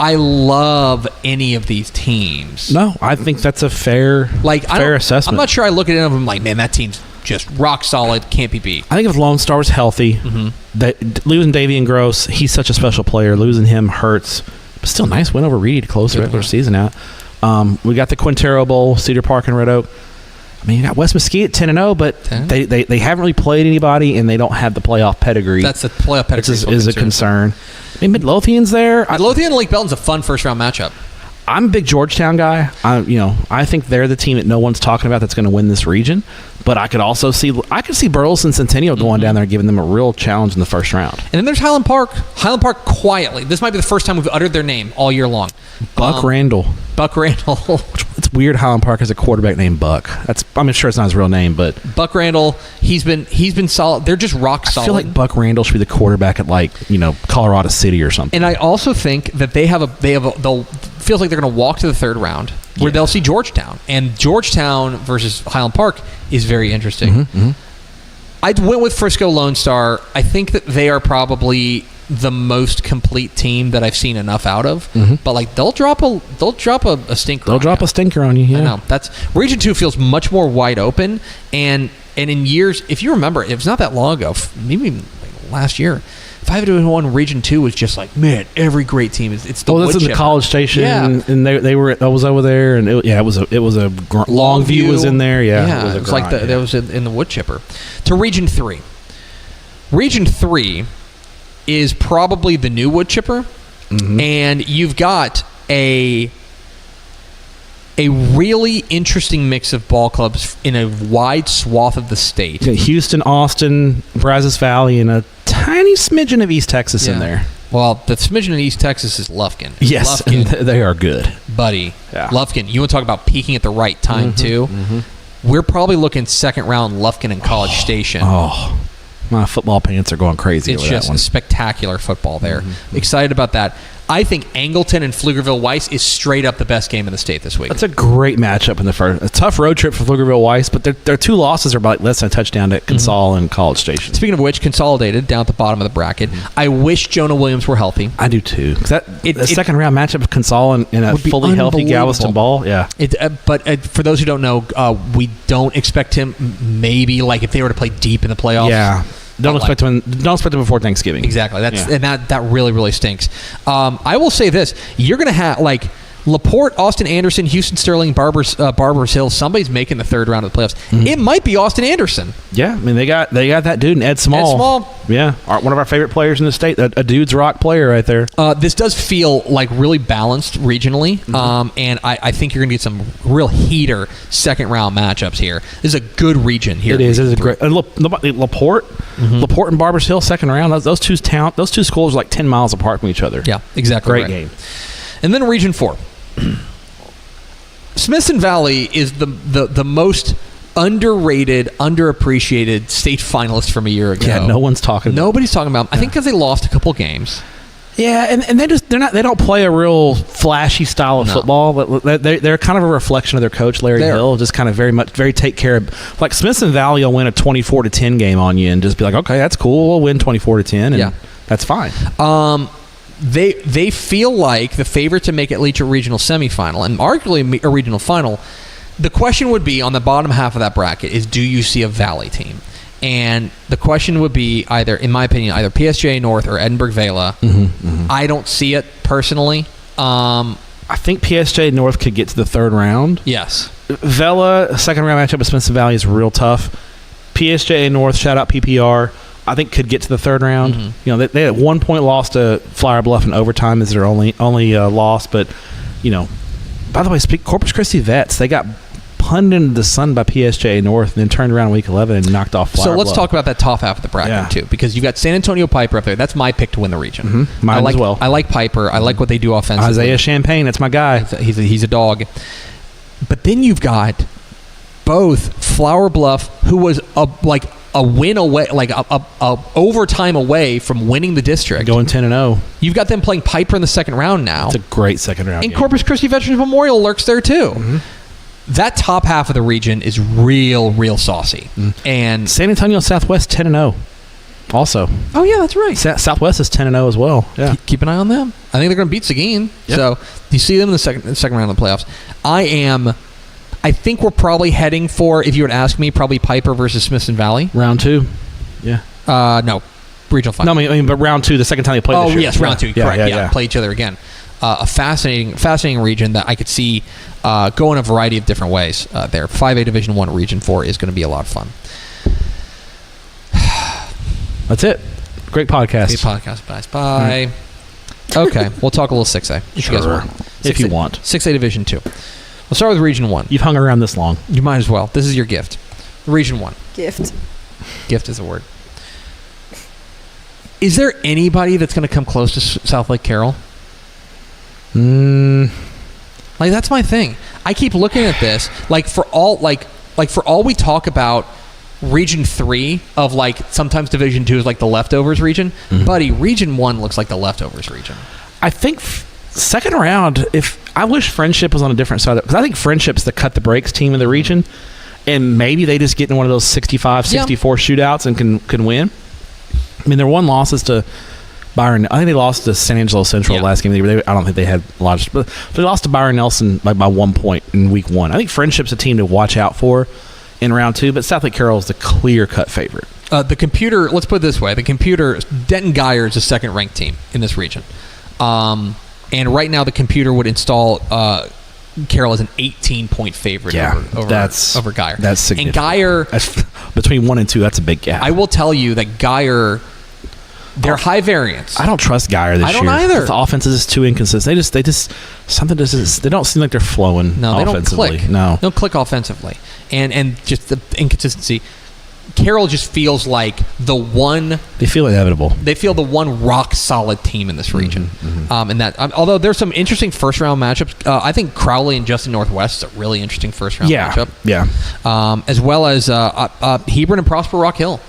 I love any of these teams. No, I think that's a fair assessment. I'm not sure I look at it and I'm like, man, that team's just rock solid, can't be beat. I think if Lone Star was healthy, losing Davian Gross, he's such a special player. Losing him hurts. But still, nice win over Reed to close the regular season out. We got the Quintero Bowl, Cedar Park and Red Oak. I mean, you got West Mesquite at 10-0, but they haven't really played anybody, and they don't have the playoff pedigree. That's the playoff pedigree is a concern. I mean, Midlothian's there. Midlothian and Lake Belton's a fun first-round matchup. I'm a big Georgetown guy. I think they're the team that no one's talking about that's going to win this region. But I could also see Burleson Centennial going down there and giving them a real challenge in the first round. And then there's Highland Park. Highland Park quietly. This might be the first time we've uttered their name all year long. Buck Randall. It's weird Highland Park has a quarterback named Buck. I'm sure it's not his real name, but Buck Randall, he's been solid. They're just rock solid. I feel like Buck Randall should be the quarterback at Colorado City or something. And I also think that they'll feels like they're going to walk to the third round where they'll see Georgetown. And Georgetown versus Highland Park is very interesting. Mm-hmm. I went with Frisco Lone Star. I think that they are probably the most complete team that I've seen enough out of. Mm-hmm. But they'll drop a stinker. They'll drop a stinker on you. Yeah. I know. That's Region 2 feels much more wide open. And in years, if you remember, it was not that long ago, maybe last year. 5-1 Region 2 was just like, man, every great team is. It's the wood this is chipper. The College Station, and they were. I was over there, and it was a Longview was in there, it was like that was in the wood chipper. To Region 3. Region 3 is probably the new wood chipper, and you've got a really interesting mix of ball clubs in a wide swath of the state. Houston, Austin, Brazos Valley, and a tiny smidgen of East Texas in there. Well, the smidgen of East Texas is Lufkin. Yes, Lufkin, and they are good. Buddy. Yeah. Lufkin, you want to talk about peaking at the right time, too? Mm-hmm. We're probably looking second round Lufkin and College Station. Oh. My football pants are going crazy It's over just that one. spectacular football there. Excited about that. I think Angleton and Pflugerville-Weiss is straight up the best game in the state this week. That's a great matchup in the first. A tough road trip for Pflugerville-Weiss, but their 2 losses are about less than a touchdown at Consol and College Station. Speaking of which, Consolidated down at the bottom of the bracket. I wish Jonah Williams were healthy. I do too. The second round matchup of Consol in a fully healthy Galveston ball. Yeah. But for those who don't know, we don't expect him. Maybe like if they were to play deep in the playoffs. Yeah. Don't expect him before Thanksgiving. Exactly. And that really, really stinks. I will say this: you're going to have like LaPorte, Austin Anderson, Houston Sterling, Barbers Hill. Somebody's making the third round of the playoffs. It might be Austin Anderson. Yeah, I mean they got that dude, Ed Small. Ed Small. Yeah, one of our favorite players in the state. A dude's rock player right there. This does feel like really balanced regionally, and I think you're going to get some real heater second round matchups here. This is a good region here. It is a great LaPorte, LaPorte and Barbers Hill second round. Those two schools are like 10 miles apart from each other. Yeah, exactly. Great right. game. And then Region 4. Smithson Valley is the most underrated, underappreciated state finalist from a year ago. Yeah, nobody's talking about them. I think because they lost a couple games. Yeah, and they don't play a real flashy style of football, but they're kind of a reflection of their coach Larry Hill, just kind of very take care of. Like Smithson Valley will win a 24-10 game on you and just be like, okay, that's cool, we'll win 24-10, and that's fine. They feel like the favorite to make it reach a regional semifinal and arguably a regional final. The question would be on the bottom half of that bracket is, do you see a Valley team? And the question would be either, in my opinion, either PSJ North or Edinburgh Vela. I don't see it personally. I think PSJ North could get to the third round. Yes. Vela, second round matchup with Smithson Valley is real tough. PSJ North, shout out PPR, I think could get to the third round. You know, they at one point lost to Flower Bluff in overtime as their only loss, but you know, by the way, Corpus Christi Vets, they got punted into the sun by PSJ North and then turned around in week 11 and knocked off Flower Bluff. So let's talk about that top half of the bracket too, because you've got San Antonio Piper up there. That's my pick to win the region. Mine as well. I like Piper. I like what they do offensively. Isaiah Champagne, that's my guy. He's a dog. But then you've got both Flower Bluff, who was a win away, like a overtime away from winning the district, going 10-0. You've got them playing Piper in the second round now. It's a great second round. And game. Corpus Christi Veterans Memorial lurks there too. That top half of the region is real saucy. And San Antonio Southwest 10-0. Also. Oh yeah, that's right. Southwest is 10-0 as well. Yeah. Keep an eye on them. I think they're going to beat Seguin. Yep. So you see them in the second round of the playoffs. I think we're probably heading for, if you were to ask me, probably Piper versus Smithson Valley. Round 2. Yeah. No. Regional final. No, I mean, but round 2, the second time they played this year. Oh, yes, round 2. Correct. Yeah, play each other again. A fascinating region that I could see go in a variety of different ways there. 5A Division 1 Region 4 is going to be a lot of fun. That's it. Great podcast. Great podcast. Bye. Okay, we'll talk a little 6A if you guys want. If you want. 6A Division 2. We'll start with Region 1. You've hung around this long. You might as well. This is your gift. Region 1. Gift. Gift is a word. Is there anybody that's going to come close to South Lake Carroll? Like, that's my thing. I keep looking at this. Like, for all we talk about Region 3 of, like, sometimes Division 2 is like the leftovers region. Buddy, Region 1 looks like the leftovers region. I think second round, I wish Friendship was on a different side, because I think Friendship's the cut the brakes team in the region, and maybe they just get in one of those 65, 64 shootouts and can win. I mean, their one losses to Byron. I think they lost to San Angelo Central last game. I don't think they had a lot of, but they lost to Byron Nelson by 1 point in week 1. I think Friendship's a team to watch out for in round 2, but South Lake Carroll is the clear cut favorite. The computer. Let's put it this way: the computer. Denton Geyer is a second ranked team in this region. And right now, the computer would install Carroll as an 18-point favorite over Geyer. That's significant. And Geyer, between 1 and 2, that's a big gap. I will tell you that Geyer, they're high variance. I don't trust Geyer this year. I don't either. The offense is too inconsistent. They just something does. They don't seem like they're flowing. No, offensively. They don't click. No, they don't click offensively, and just the inconsistency. Carroll just feels like the one. They feel inevitable. They feel the one rock solid team in this region, and that although there's some interesting first round matchups, I think Crowley and Justin Northwest is a really interesting first round matchup. Yeah. As well as Hebron and Prosper Rock Hill.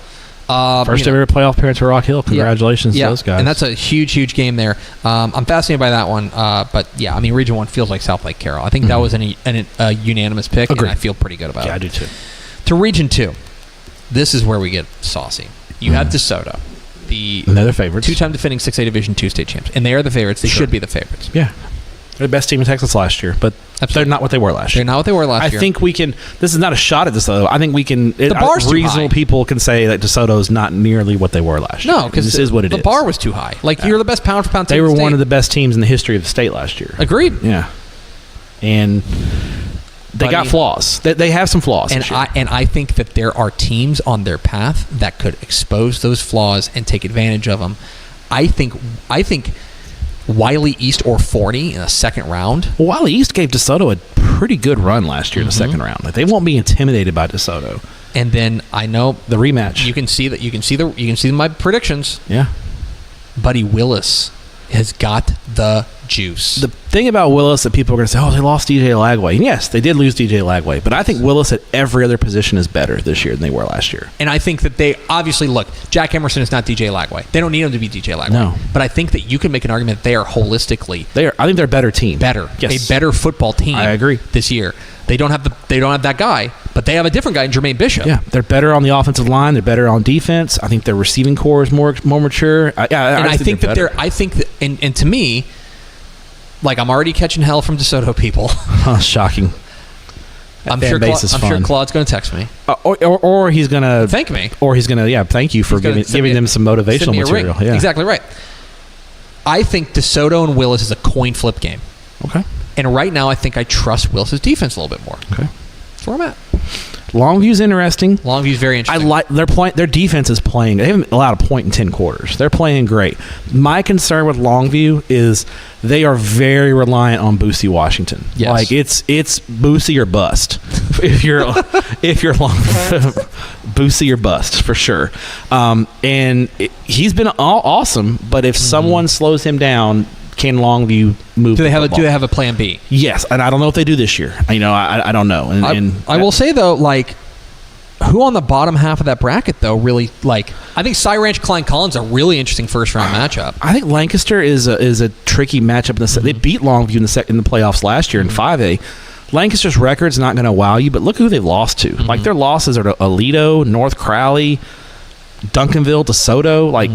First ever playoff appearance for Rock Hill. Congratulations to those guys. And that's a huge, huge game there. I'm fascinated by that one. But yeah, I mean, Region 1 feels like South Lake Carroll. I think that was a unanimous pick, and I feel pretty good about it. Yeah, I do too. To Region 2, this is where we get saucy. You have DeSoto, and they're the favorites. 2-time defending 6A Division II state champs. And they are the favorites. They should be the favorites. Yeah. They're the best team in Texas last year, but they're not what they were last year. They're not what they were last year. I think we can. This is not a shot at DeSoto. I think we can. The bar's too reasonable high. people can say that DeSoto is not nearly what they were last year. No, because this is what it is. The bar was too high. Like, you're the best pound for pound team. They were in the one state. of the best teams in the history of the state last year. Agreed. Yeah, and they got flaws. They have some flaws. And I think that there are teams on their path that could expose those flaws and take advantage of them. I think Wiley East or Forney in the second round. Well, Wiley East gave DeSoto a pretty good run last year in the second round. Like, they won't be intimidated by DeSoto. And then I know the rematch. You can see my predictions. Yeah. Buddy Willis has got the juice. The thing about Willis that people are going to say, oh, they lost DJ Lagway. And yes, they did lose DJ Lagway, but I think Willis at every other position is better this year than they were last year. And I think that they obviously, look, Jack Emerson is not DJ Lagway. They don't need him to be DJ Lagway. No. But I think that you can make an argument that they are holistically I think they're a better team. A better football team. I agree. This year. They don't have that guy, but they have a different guy in Jermaine Bishop. Yeah, they're better on the offensive line. They're better on defense. I think their receiving core is more mature. I think that to me, like, I'm already catching hell from DeSoto people. Shocking. I'm sure Claude's going to text me. Or he's going to thank me. Or he's going to thank you for giving them some motivational material. Yeah. Exactly right. I think DeSoto and Willis is a coin flip game. Okay. And right now, I think I trust Willis's defense a little bit more. Okay. That's where I'm at. Longview's interesting. Longview's very interesting. I like their defense is playing. They haven't allowed a point in 10 quarters. They're playing great. My concern with Longview is they are very reliant on Boosie Washington. Yes. Like, it's Boosie or bust. if you're Boosie or bust for sure. He's been awesome, but if someone slows him down, can Longview move? Do they have a plan B? Yes, and I don't know if they do this year. I don't know. I will say though, like, who on the bottom half of that bracket though really, like, I think Cy Ranch Klein Collins a really interesting first round matchup. I think Lancaster is a tricky matchup. They beat Longview in the playoffs last year in 5A. Lancaster's record's not going to wow you, but look who they've lost to. Like, their losses are to Aledo, North Crowley, Duncanville, DeSoto. Like.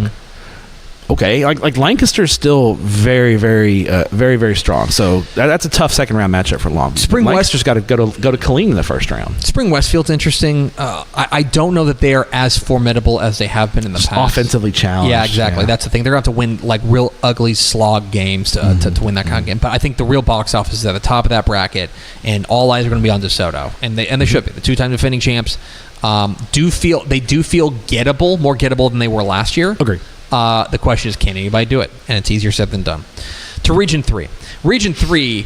Okay, like Lancaster's still very, very, very, very strong. So that's a tough second round matchup for Longview. Lancaster's got to go to Killeen in the first round. Spring Westfield's interesting. I don't know that they are as formidable as they have been in the past. Offensively challenged. Yeah, exactly. Yeah. That's the thing. They're going to have to win like real ugly slog games to win that kind of game. But I think the real box office is at the top of that bracket, and all eyes are going to be on DeSoto, and they should be. The 2-time defending champs do feel gettable, more gettable than they were last year. Agree. The question is, can anybody do it? And it's easier said than done. To Region 3. Region 3,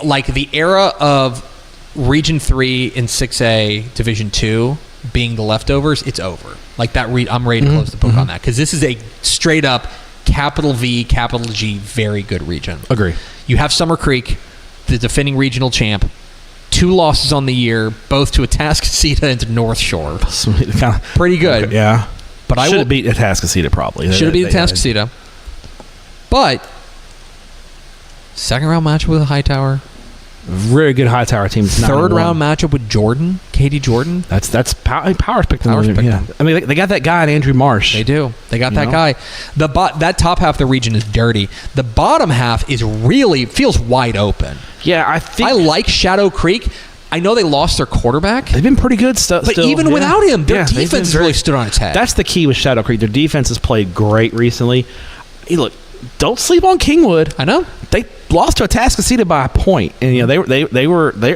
like the era of Region 3 in 6A Division 2 being the leftovers, it's over. Like that, I'm ready to close the book on that, because this is a straight up capital V, capital G, very good region. Agree. You have Summer Creek, the defending regional champ, 2 losses on the year, both to Atascocita and to North Shore. Pretty good. Okay, yeah. But should have beat Atascocita probably. Should have beat Atascocita. But second round matchup with Hightower. Very good Hightower team. Third round matchup with Jordan, Katie Jordan. That's power's picked them. Yeah. I mean, they got that guy in Andrew Marsh. They do. They got that guy. That top half of the region is dirty. The bottom half feels wide open. Yeah, I like Shadow Creek. I know they lost their quarterback. They've been pretty good still. But even without him, their defense really stood on its head. That's the key with Shadow Creek. Their defense has played great recently. Hey, look, don't sleep on Kingwood. I know. They lost to Atascocita by a point, and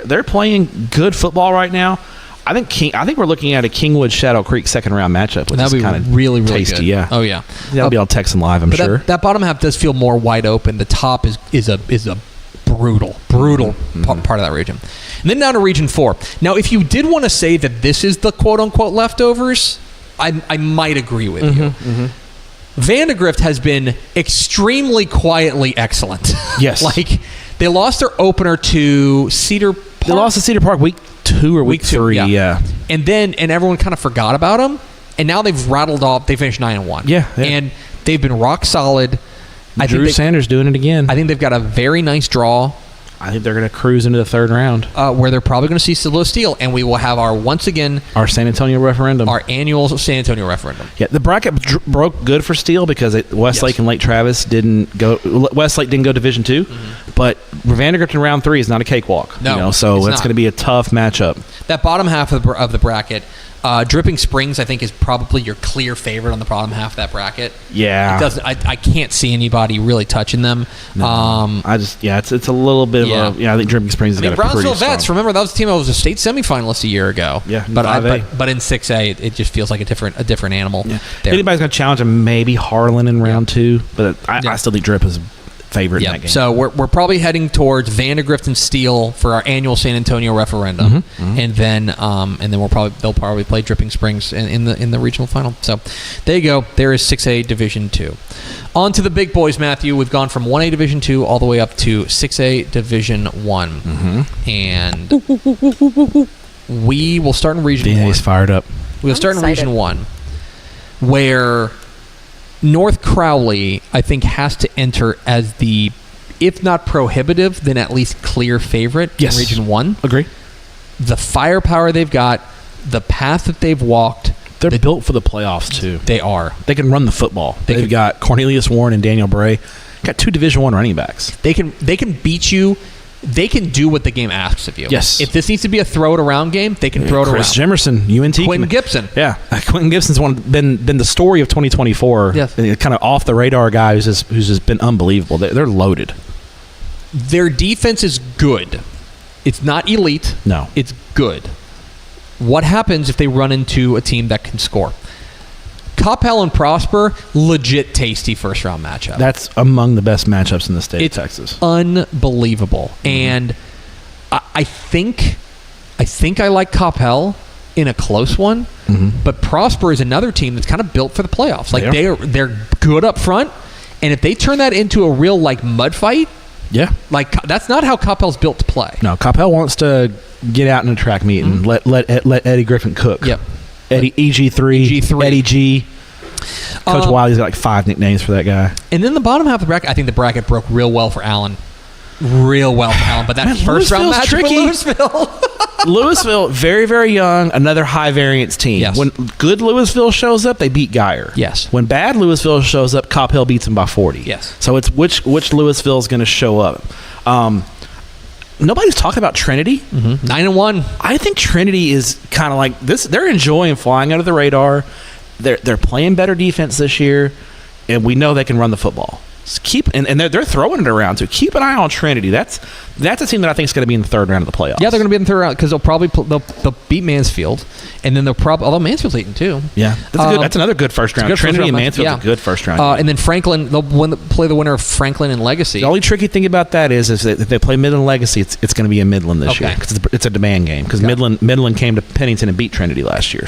they're playing good football right now. I think we're looking at a Kingwood Shadow Creek second round matchup, which is kind of really, really tasty. Good. Yeah. Oh yeah. That'll be on Texan Live, I'm sure. That bottom half does feel more wide open. The top is a brutal part of that region. And then down to Region 4. Now, if you did want to say that this is the quote-unquote leftovers, I might agree with you. Vandegrift has been extremely quietly excellent. Yes. Like, they lost their opener to Cedar Park. They lost to Cedar Park week 2 or week 3, yeah. And everyone kind of forgot about them. And now they've rattled off. They finished 9-1. Yeah. And they've been rock solid. Drew Sanders doing it again. I think they've got a very nice draw. I think they're going to cruise into the third round. Where they're probably going to see Louis Steele, and we will have our San Antonio referendum. Our annual San Antonio referendum. Yeah, the bracket broke good for Steele because Westlake and Lake Travis didn't go. Westlake didn't go Division II, but Vandergrift in round 3 is not a cakewalk. No, so it's going to be a tough matchup. That bottom half of the bracket. Dripping Springs, I think, is probably your clear favorite on the bottom half of that bracket. Yeah, it doesn't. I can't see anybody really touching them. No. It's a little bit of a. I think Dripping Springs has got a pretty Brownsville strong. Vets. Remember that was a team that was a state semifinalist a year ago. Yeah, but in 6A, it just feels like a different animal. Yeah. Anybody's going to challenge them, maybe Harlan in round 2, but I still think Drip is favorite in that game. So we're probably heading towards Vandergrift and Steele for our annual San Antonio referendum, and then they'll probably play Dripping Springs in the regional final. So there you go. There is 6A Division II. On to the big boys, Matthew. We've gone from 1A Division II all the way up to 6A Division I, and we will start in Region 1. DA's fired up. We'll start in Region 1, where North Crowley, I think, has to enter as the, if not prohibitive, then at least clear favorite in Region 1. Agree. The firepower they've got, the path that they've walked. They're built for the playoffs, too. They are. They can run the football. They've got Cornelius Warren and Daniel Bray. Got 2 Division I running backs. They can beat you. They can do what the game asks of you. Yes. If this needs to be a throw-it-around game, they can throw it around. Chris Jimerson, UNT. Quentin Gibson. Yeah. Quentin Gibson's been the story of 2024. Yes. Kind of off-the-radar guy who's just been unbelievable. They're loaded. Their defense is good. It's not elite. No. It's good. What happens if they run into a team that can score? Coppell and Prosper, legit tasty first-round matchup. That's among the best matchups in the state of Texas. Unbelievable. And I think I like Coppell in a close one, but Prosper is another team that's kind of built for the playoffs. Like they're good up front, and if they turn that into a real mud fight, that's not how Coppell's built to play. No, Coppell wants to get out in a track meet and let Eddie Griffin cook. Yep. Eddie EG3, Eddie G. Coach Wiley's got 5 nicknames for that guy. And then the bottom half of the bracket, I think the bracket broke real well for Allen. But that first round match with Louisville. Louisville, very, very young, another high variance team. Yes. When good Louisville shows up, they beat Geyer. Yes. When bad Louisville shows up, Coppell beats them by 40. Yes. So it's which Louisville is going to show up. Nobody's talking about Trinity. 9-1. I think Trinity is kind of like this. They're enjoying flying under the radar. They're playing better defense this year, and we know they can run the football. And they're throwing it around too. Keep an eye on Trinity. That's a team that I think is going to be in the third round of the playoffs. Yeah, they're going to be in the third round because they'll beat Mansfield, and then they'll probably, although Mansfield's eaten too. Yeah, that's another good first round. Trinity and Mansfield's a good first round. And then Franklin, they'll play the winner of Franklin and Legacy. The only tricky thing about that is that if they play Midland and Legacy, it's going to be in Midland this year because it's a demand game. Because Midland came to Pennington and beat Trinity last year.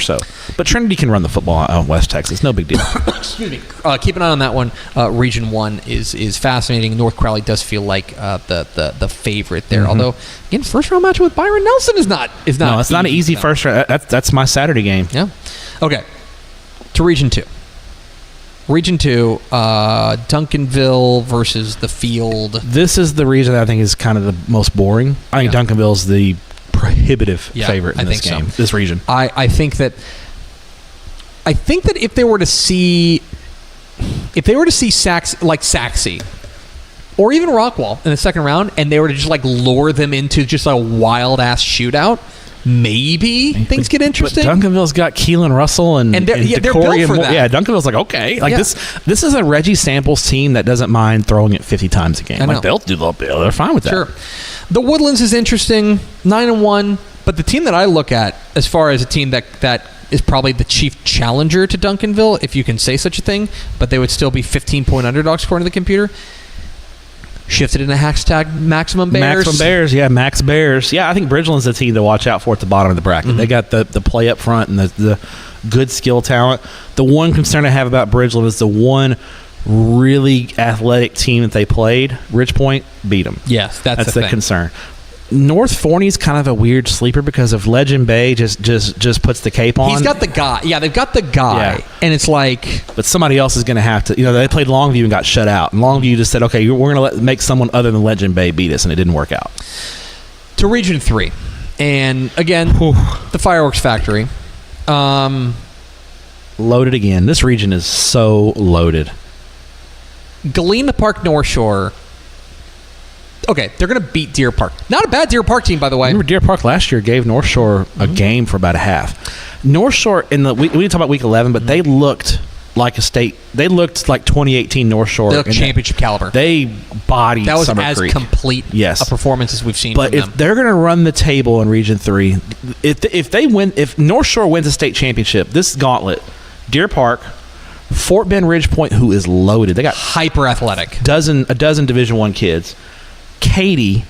But Trinity can run the football out in West Texas. No big deal. Excuse me. Keep an eye on that one. Region 1 is fascinating. North Crowley does feel like the favorite there. Although, again, first round matchup with Byron Nelson is not. No, it's not an easy first round. That's my Saturday game. Yeah. Okay. To Region 2. Region 2, Duncanville versus the Field. This is the region that I think is kind of the most boring. I think Duncanville's the prohibitive favorite in this game. This region. I think that if they were to see Saxe or even Rockwall in the second round, and they were to just lure them into just a wild ass shootout, maybe things get interesting. But Duncanville's got Keelan Russell and they're built for that. Yeah, Duncanville's okay. This is a Reggie Samples team that doesn't mind throwing it 50 times a game. They're fine with that. Sure. The Woodlands is interesting, 9-1, but the team that I look at as far as a team that is probably the chief challenger to Duncanville, if you can say such a thing, but they would still be 15-point underdogs according to the computer. Shifted into hashtag Maximum Bears. Maximum Bears, yeah, Max Bears. Yeah, I think Bridgeland's the team to watch out for at the bottom of the bracket. They got the play up front and the good skill talent. The one concern I have about Bridgeland is the one really athletic team that they played, Ridge Point, beat them. Yes, that's the concern. North Forney's kind of a weird sleeper because of Legend Bay just puts the cape on. He's got the guy. Yeah, they've got the guy. Yeah. And it's like... But somebody else is going to have to... they played Longview and got shut out. And Longview just said, okay, we're going to make someone other than Legend Bay beat us, and it didn't work out. To Region 3. And, again, the Fireworks Factory. Loaded again. This region is so loaded. Galena Park North Shore... Okay, they're going to beat Deer Park. Not a bad Deer Park team, by the way. Remember, Deer Park last year gave North Shore a game for about a half. North Shore, we didn't talk about Week 11, but they looked like a state. They looked like 2018 North Shore. They looked championship caliber. They bodied That was Summer as Creek. complete a performance as we've seen But from them. if they're going to run the table in Region 3, if North Shore wins a state championship, this gauntlet, Deer Park, Fort Bend Ridge Point, who is loaded. They got hyper athletic. a dozen Division I kids. Katy,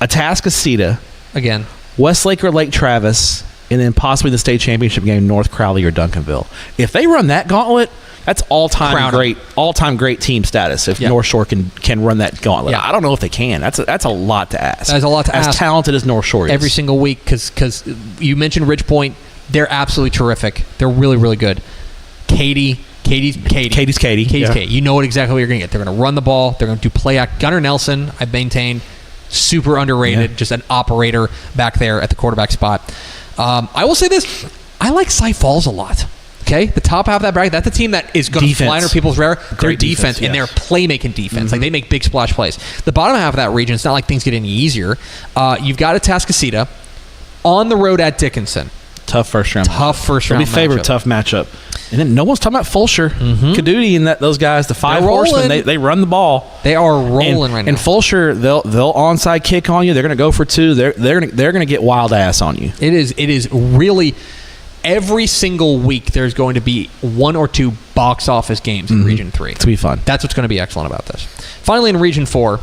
Atascocita, Again, Westlake or Lake Travis, and then possibly the state championship game, North Crowley or Duncanville. If they run that gauntlet, that's all-time great team status. If North Shore can run that gauntlet, I don't know if they can. That's a lot to ask. That's a lot to ask. As talented as North Shore is every single week, because you mentioned Ridge Point, they're absolutely terrific. They're really, really good. Katie's Katy. You know exactly what you're going to get. They're going to run the ball. They're going to do play act. Gunnar Nelson, I've maintained, super underrated. Just an operator back there at the quarterback spot. I will say this. I like Cy Falls a lot. Okay? The top half of that bracket, that's a team that is going to fly under people's radar. Their defense and their playmaking defense. Like, they make big splash plays. The bottom half of that region, it's not like things get any easier. You've got Atascocita on the road at Dickinson. Tough first round. They'll be favored. Tough matchup. And then no one's talking about Fulsher, Caduty, and those guys. The 5 horsemen. They run the ball. They are rolling right now. And Fulsher, they'll onside kick on you. They're going to go for 2. They're going to get wild ass on you. It is really every single week. There's going to be 1 or 2 box office games in Region 3. It's going to be fun. That's what's going to be excellent about this. Finally, in Region 4,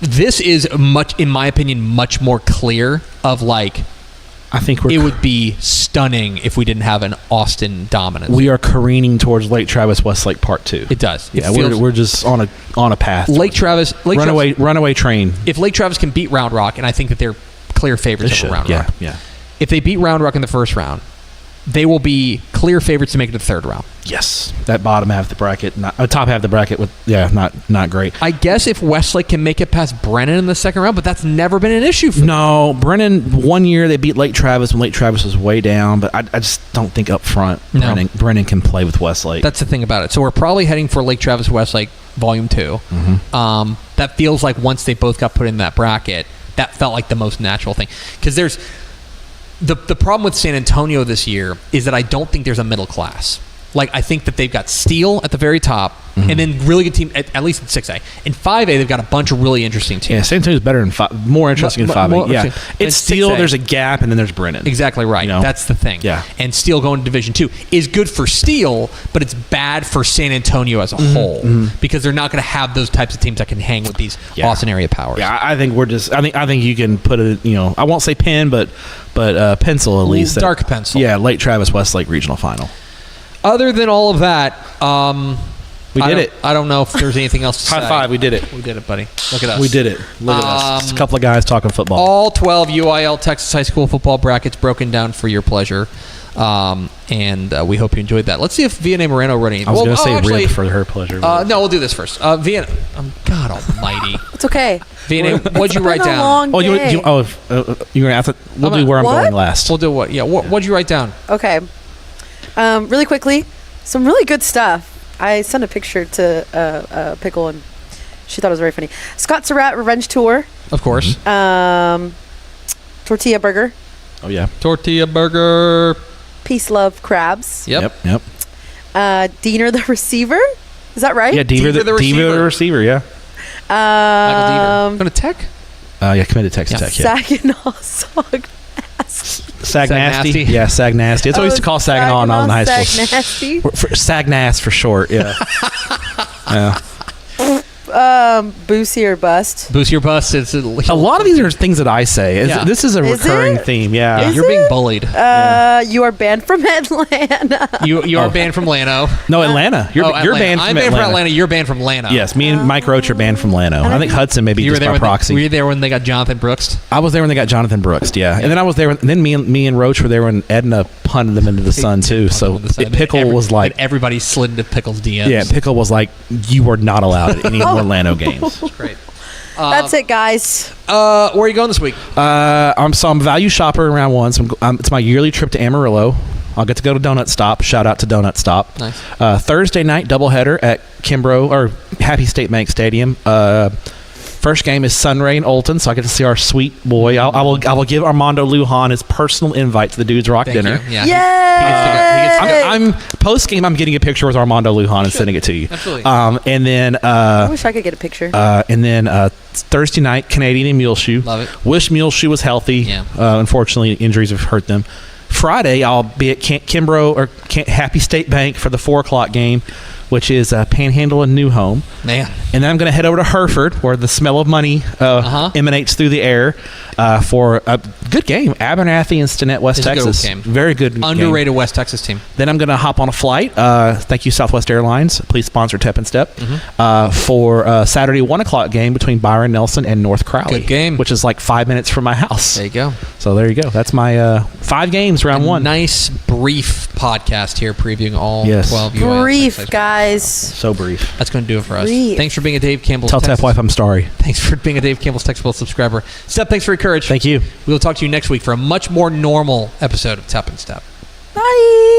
this is in my opinion, much more clear of like. I think it would be stunning if we didn't have an Austin dominance. We are careening towards Lake Travis Westlake Part 2. It does. We're just on a path. Lake Travis runaway train. If Lake Travis can beat Round Rock, and I think that they're clear favorites over Round Rock. Yeah. If they beat Round Rock in the first round, they will be clear favorites to make it to the third round. Yes, that bottom half of the bracket, top half of the bracket, not great. I guess if Westlake can make it past Brennan in the second round, but that's never been an issue for them. No, Brennan, one year they beat Lake Travis when Lake Travis was way down, but I just don't think up front Brennan can play with Westlake. That's the thing about it. So we're probably heading for Lake Travis Westlake Volume 2. That feels like once they both got put in that bracket, that felt like the most natural thing. Because there's... The problem with San Antonio this year is that I don't think there's a middle class. Like, I think that they've got Steele at the very top, and then really good team, at least in 6A. In 5A, they've got a bunch of really interesting teams. Yeah, San Antonio's better in more interesting in 5A. It's Steele, 6A. there's a gap, and then there's Brennan. Exactly right. That's the thing. Yeah. And Steele going to Division 2 is good for Steele, but it's bad for San Antonio as a whole because they're not going to have those types of teams that can hang with these Austin area powers. Yeah, I think I think you can put it, I won't say pen, but pencil at least. Dark pencil. Yeah, Lake Travis Westlake regional final. Other than all of that, we did it. I don't know if there's anything else to say. High five, we did it. We did it, buddy. Look at us. We did it. Look at us. Just a couple of guys talking football. All 12 UIL Texas high school football brackets broken down for your pleasure. And we hope you enjoyed that. Let's see if Vianney Moreno wrote anything. I was going to say rib for her pleasure. No, we'll do this first. Vianney, God almighty. It's okay. Vianney, what'd you write down? Long day. you're going to ask it? We'll do where I'm going last. We'll do what? Yeah, what'd you write down? Okay. Really quickly, some really good stuff. I sent a picture to Pickle, and she thought it was very funny. Scott Surratt Revenge Tour. Of course. Tortilla Burger. Oh, yeah. Tortilla Burger. Peace Love Crabs. Yep. Diener the Receiver. Is that right? Yeah, Deaver the receiver, yeah. Michael Deaver. Going to Tech? Yeah, committed Texas Tech, yeah. Saginaw Sog Sag Nasty? Yeah, Sag Nasty. That's what we used to call Saginaw in high school. Sag Nasty? Sag Nas for short, yeah. Yeah. Boosie or bust. Boosie or bust. It's A lot of these are things that I say. Yeah. This is a Is recurring it? theme. Yeah. Is You're being it? bullied. You are banned from Atlanta. You are banned from Lano. No, Atlanta. You're Atlanta. banned from I'm banned Atlanta. from Atlanta. You're banned from Lano. Yes, me and Mike Roach are banned from Lano. I think Hudson maybe You were just there by when proxy. were you there when they got Jonathan Brooks? I was there when they got Jonathan Brooks. Yeah, and then I was there. Then me and Roach were there when Edna punted them into the sun too. So Pickle was like, everybody slid into Pickle's DMs. yeah, Pickle was like, you are not allowed at any more Lano games. Great. That's it, guys. Where are you going this week? I'm a value shopper in round one. So it's my yearly trip to Amarillo. I'll get to go to Donut Stop. Shout out to Donut Stop. Nice. Thursday night doubleheader at Kimbrough or Happy State Bank Stadium. First game is Sunray and Olton, so I get to see our sweet boy. I will give Armando Lujan his personal invite to the Dudes Rock Thank dinner. you. Yeah. Yay! I'm post game. I'm getting a picture with Armando Lujan and sending it to you. Absolutely. And then I wish I could get a picture. Thursday night Canadian and Muleshoe. Love it. Wish Muleshoe was healthy. Yeah. Unfortunately, injuries have hurt them. Friday I'll be at Kimbrough or Happy State Bank for the 4:00 game, which is Panhandle and New Home. Man. And then I'm going to head over to Hereford, where the smell of money emanates through the air for a good game. Abernathy and Stinnett, West It's a good Texas. game. Very good Underrated game. West Texas team. Then I'm going to hop on a flight. Thank you, Southwest Airlines. Please sponsor Tep and Stepp for Saturday 1:00 game between Byron Nelson and North Crowley. Good game. Which is like 5 minutes from my house. There you go. So there you go. That's my 5 games, round one. Nice brief podcast here previewing all 12 UIL Brief, Texas. guys. So brief. That's going to do it for us. Brief. Thanks for being a Dave Campbell's Tell Texas. Tep wife I'm sorry. Thanks for being a Dave Campbell's Texas Bowl subscriber. Stepp, thanks for your courage. Thank you. We will talk to you next week for a much more normal episode of Tep and Stepp. Bye.